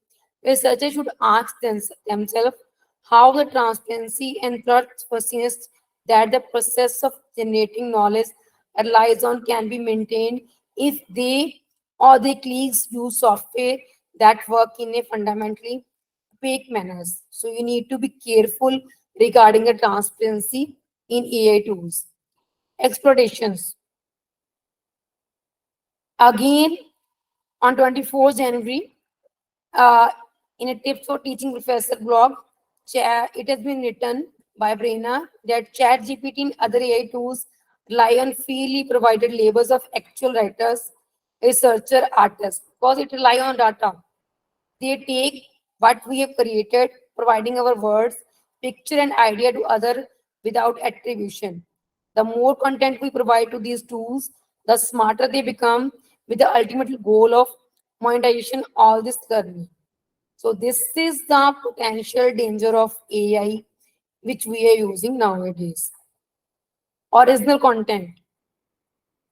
S4: researchers should ask themselves how the transparency and trustworthiness that the process of generating knowledge relies on can be maintained if they or their colleagues use software that work in a fundamentally opaque manners. So you need to be careful regarding the transparency in AI tools. Exploitations. Again, on 24th January, uh, in a Tips for Teaching Professor blog, it has been written by Brena that ChatGPT and other AI tools rely on freely provided labels of actual writers, researcher, artists, because it rely on data. They take what we have created, providing our words, picture, and idea to other without attribution. The more content we provide to these tools, the smarter they become, with the ultimate goal of monetization all this learning. So this is the potential danger of AI which we are using nowadays. Original content,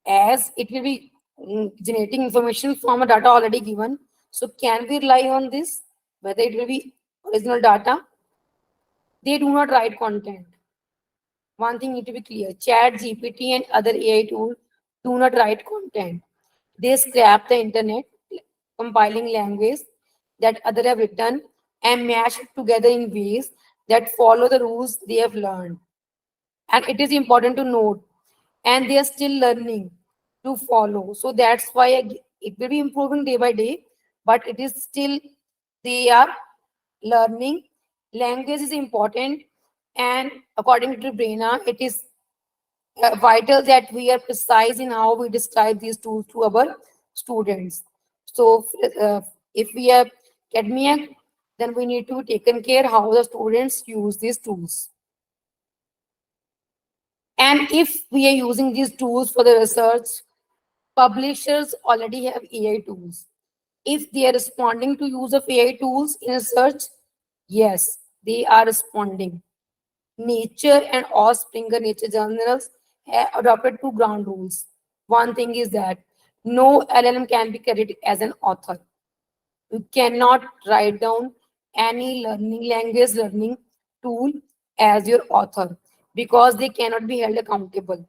S4: as it will be generating information from a data already given. So can we rely on this? Whether it will be original data? They do not write content. One thing need to be clear: Chat, GPT, and other AI tools do not write content. They scrap the internet, compiling language that others have written and mash it together in ways that follow the rules they have learned. And it is important to note, and they are still learning to follow. So that's why it will be improving day by day, but it is still they are learning. Language is important, and according to Brena, it is vital that we are precise in how we describe these tools to our students. So if we are academia, then we need to taken care how the students use these tools. And if we are using these tools for the research, publishers already have AI tools. If they are responding to use of AI tools in research, yes, they are responding. Nature and all Springer Nature journals have adopted two ground rules. One thing is that no LLM can be credited as an author. You cannot write down any learning language learning tool as your author because they cannot be held accountable.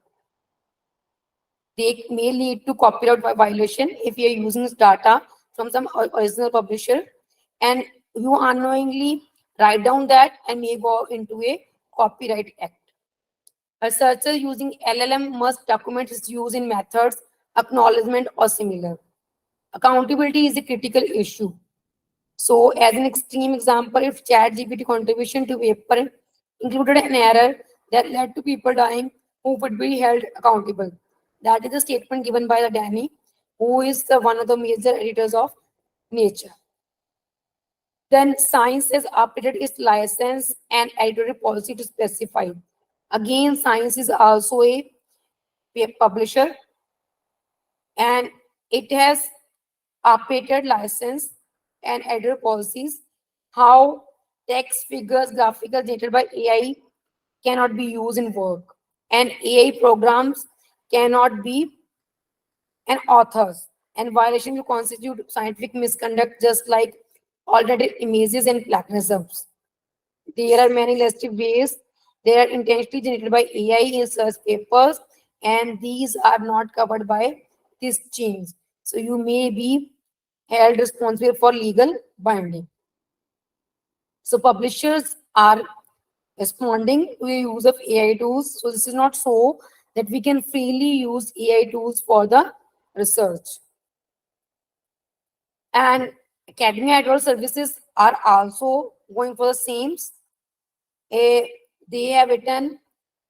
S4: They may lead to copyright violation if you are using this data from some original publisher and you unknowingly write down that and may go into a copyright act. A researcher using LLM must document its use in methods, acknowledgement, or similar. Accountability is a critical issue. So, as an extreme example, if ChatGPT contribution to paper included an error that led to people dying, who would be held accountable? That is a statement given by the Danny, who is one of the major editors of Nature. Then Science has updated its license and editorial policy to specify. Again, Science is also a publisher and it has updated license and editorial policies. How text, figures, graphical generated by AI cannot be used in work, and AI programs cannot be an authors, and violation will constitute scientific misconduct just like alternative images and plagiarisms. There are many illustrative ways. They are intentionally generated by AI in search papers, and these are not covered by this change. So you may be held responsible for legal binding. So publishers are responding to the use of AI tools. So this is not so that we can freely use AI tools for the research. And academia adult services are also going for the same. They have written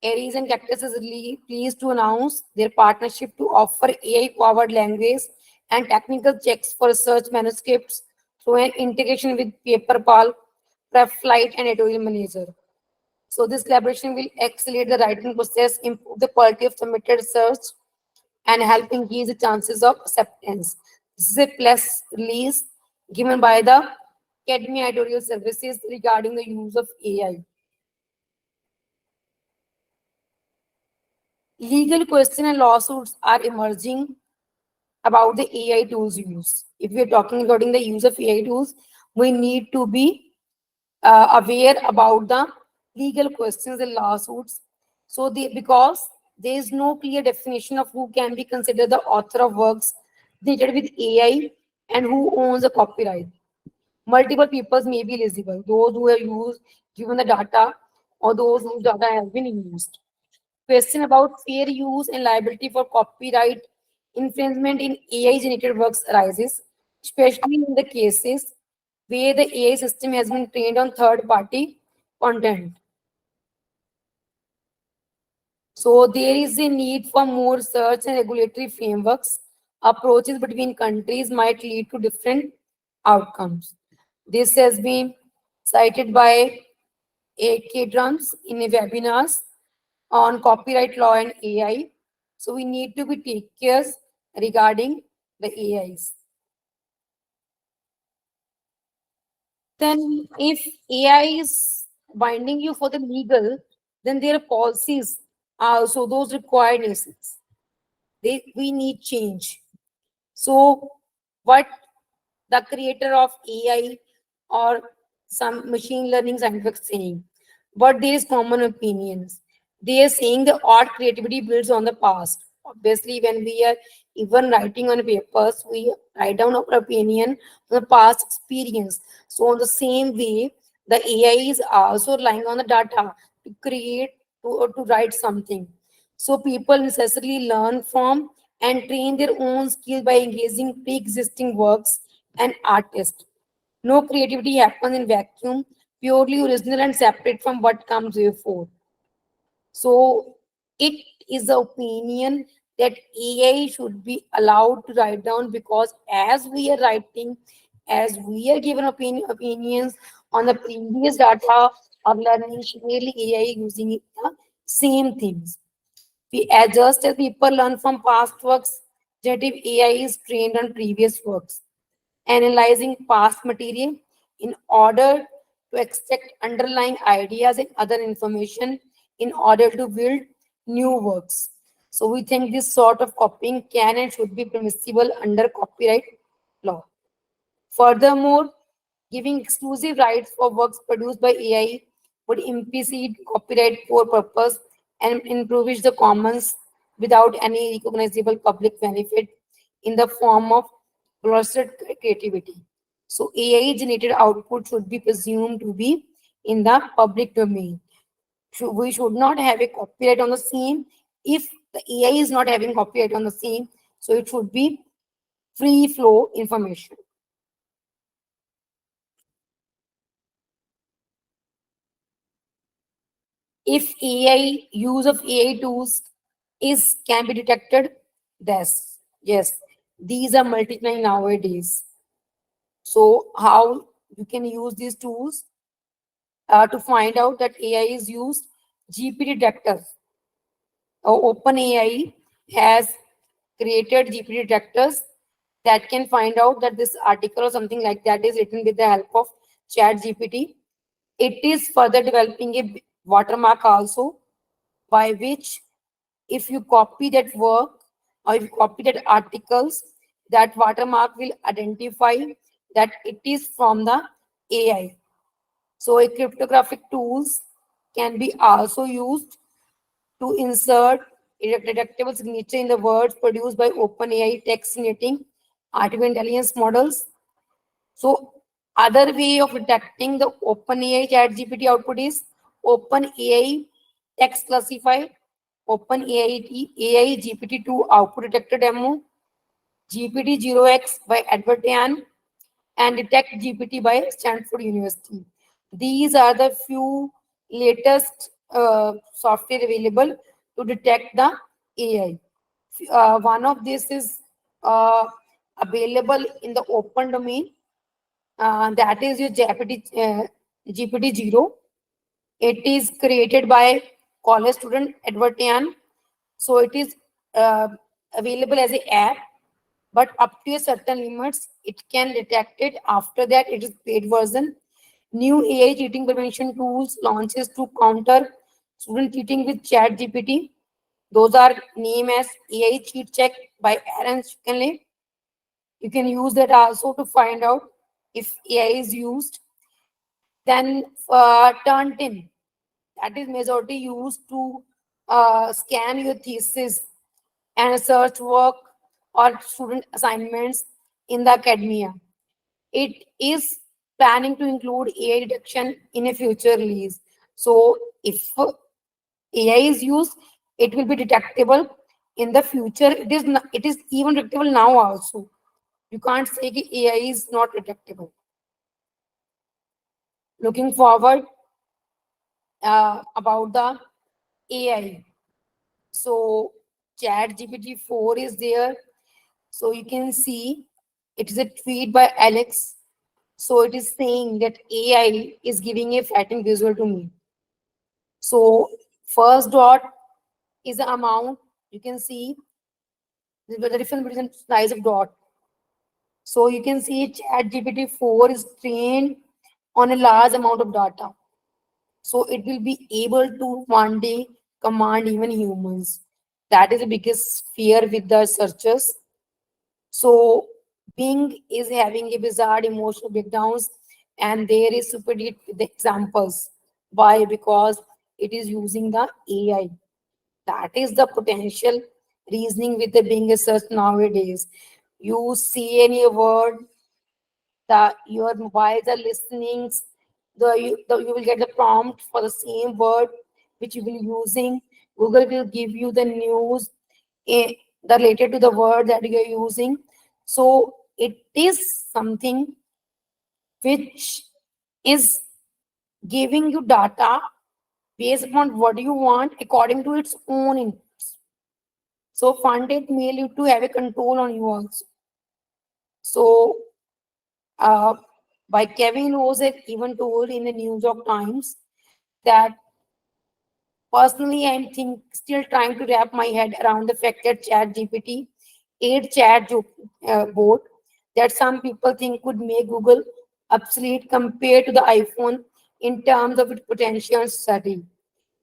S4: Aries and Cactus is really pleased to announce their partnership to offer AI-powered language and technical checks for research manuscripts through an integration with PaperPal, PrepFlight, and Editorial Manager. So this collaboration will accelerate the writing process, improve the quality of submitted research, and help increase the chances of acceptance. This is a press release given by the Academia Editorial Services regarding the use of AI. Legal questions and lawsuits are emerging about the AI tools use. If we are talking regarding the use of AI tools, we need to be aware about the legal questions and lawsuits. So because there is no clear definition of who can be considered the author of works created with AI and who owns the copyright. Multiple peoples may be eligible, those who have used given the data or those whose data has been used. Question about fair use and liability for copyright infringement in AI generated works arises, especially in the cases where the AI system has been trained on third party content. So there is a need for more research and regulatory frameworks. Approaches between countries might lead to different outcomes. This has been cited by AK Drums in a webinars on copyright law and AI. So we need to be take cares regarding the AIs. Then if AI is binding you for the legal, then there are policies also those requirements. We need change. So what the creator of AI or some machine learning scientific saying, but there is common opinions. They are saying the art creativity builds on the past. Obviously, when we are even writing on papers, we write down our opinion on the past experience. So, on the same way, the AI is also relying on the data to create or to write something. So, people necessarily learn from and train their own skill by engaging pre-existing works and artists. No creativity happens in vacuum, purely original and separate from what comes before. So it is the opinion that AI should be allowed to write down because as we are writing, as we are given opinions on the previous data of learning, surely AI using the same things. We adjust as people learn from past works. Generative AI is trained on previous works, analyzing past material in order to extract underlying ideas and other information in order to build new works. So we think this sort of copying can and should be permissible under copyright law. Furthermore, giving exclusive rights for works produced by AI would impede copyright for purpose and impoverish the commons without any recognizable public benefit in the form of clustered creativity. So AI generated output should be presumed to be in the public domain. We should not have a copyright on the same. If the AI is not having copyright on the same, so it should be free flow information. If AI use of AI tools is can be detected, yes, these are multiplying nowadays. So how you can use these tools to find out that AI is used? GPT detectors. OpenAI has created GPT detectors that can find out that this article or something like that is written with the help of Chat GPT. It is further developing a watermark also, by which if you copy that work or if you copy that articles, that watermark will identify that it is from the AI. So a cryptographic tools can be also used to insert a detectable signature in the words produced by OpenAI text generating artificial intelligence models. So other way of detecting the OpenAI ChatGPT output is OpenAI text classified, OpenAI AI GPT-2 output detector demo, GPT-0x by Edward Yan, and Detect GPT by Stanford University. These are the few latest software available to detect the AI. One of this is uh, available in the open domain. That is your GPT-0. It is created by college student Edward Yan. So it is uh, available as an app, but up to a certain limits, it can detect it. After that, it is paid version. New AI cheating prevention tools launches to counter student cheating with Chat GPT. Those are named as AI Cheat Check by Aaron Scanley. You can use that also to find out if AI is used. Then Turnitin, that is majority used to scan your thesis and search work or student assignments in the academia. It is planning to include AI detection in a future release. So if AI is used, it will be detectable in the future. It is even detectable now also. You can't say that AI is not detectable. Looking forward about the AI. So Chat GPT-4 is there. So you can see it is a tweet by Alex. So it is saying that AI is giving a flattened visual to me. So first dot is the amount. You can see the difference between the size of dot. So you can see Chat GPT-4 is trained on a large amount of data. So it will be able to one day command even humans. That is the biggest fear with the searchers. So Bing is having a bizarre emotional breakdowns, and there is superior with the examples. Why? Because it is using the AI. That is the potential reasoning with the Bing search nowadays. You see any word that your mobiles are listening, you will get the prompt for the same word which you will be using. Google will give you the news related to the word that you are using. So it is something which is giving you data based upon what you want according to its own inputs. So funded mail you to have a control on you also. So uh, by Kevin Rose had even told in the New York Times that personally I'm still trying to wrap my head around the fact that Chat GPT, bot that some people think could make Google obsolete compared to the iPhone in terms of its potential and study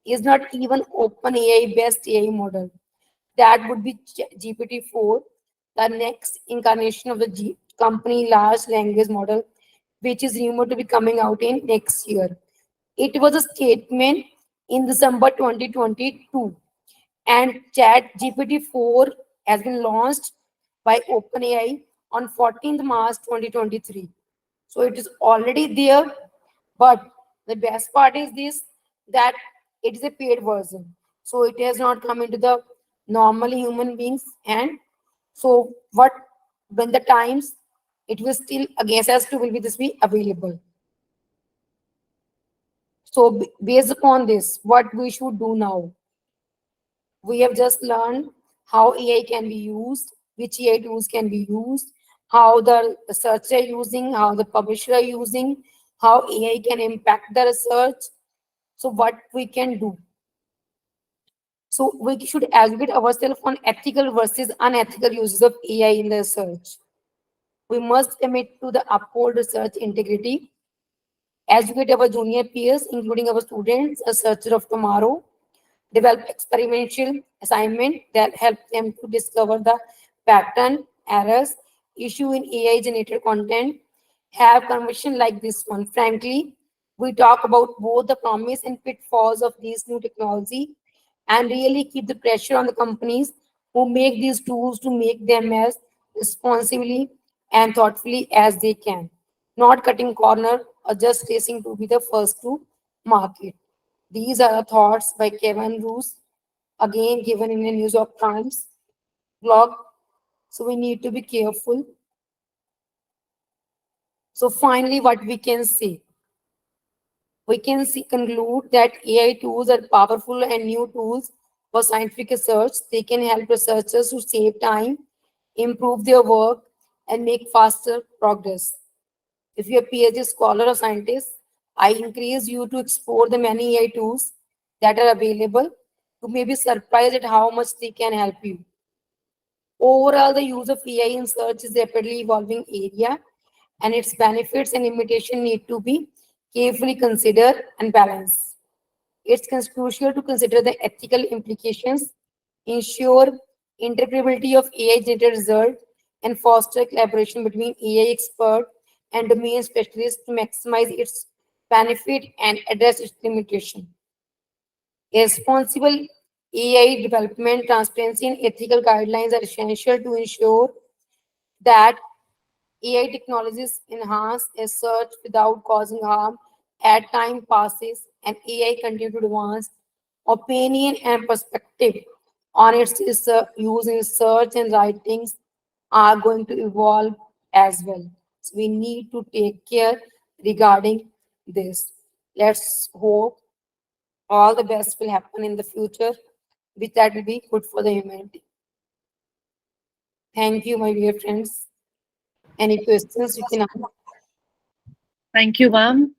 S4: is not even OpenAI best AI model. That would be GPT-4, the next incarnation of the company large language model, which is rumored to be coming out in next year. It was a statement in December 2022, and Chat GPT-4 has been launched by OpenAI on 14th March 2023. So it is already there, but the best part is this, that it is a paid version. So it has not come into the normal human beings. And so what when the times it will still against us to will be this be available. So based upon this, what we should do now? We have just learned how AI can be used, which AI tools can be used, how the researcher are using, how the publisher are using, how AI can impact the research. So what we can do? So we should educate ourselves on ethical versus unethical uses of AI in the research. We must commit to the uphold research integrity, educate our junior peers, including our students, researchers of tomorrow, develop experimental assignment that help them to discover the pattern, errors, issue in AI generated content, have conversation like this one. Frankly, We talk about both the promise and pitfalls of these new technology and really keep the pressure on the companies who make these tools to make them as responsibly and thoughtfully as they can, not cutting corner or just racing to be the first to market. These are the thoughts by Kevin Roos, again given in the New York Times blog. So we need to be careful. So finally, what we can say, we can conclude that AI tools are powerful and new tools for scientific research. They can help researchers to save time, improve their work, and make faster progress. If you're a PhD scholar or scientist, I encourage you to explore the many AI tools that are available. You may be surprised at how much they can help you. Overall, the use of AI in search is a rapidly evolving area, and its benefits and limitation need to be carefully considered and balanced. It's crucial to consider the ethical implications, ensure interoperability of AI-generated results, and foster collaboration between AI experts and domain specialists to maximize its benefit and address its limitation. A responsible AI development, transparency, and ethical guidelines are essential to ensure that AI technologies enhance research without causing harm as time passes and AI continues to advance. Opinion and perspective on its use in research and writings are going to evolve as well. So we need to take care regarding this. Let's hope all the best will happen in the future, which that will be good for the humanity. Thank you, my dear friends. Any questions you can ask?
S1: Thank you, ma'am.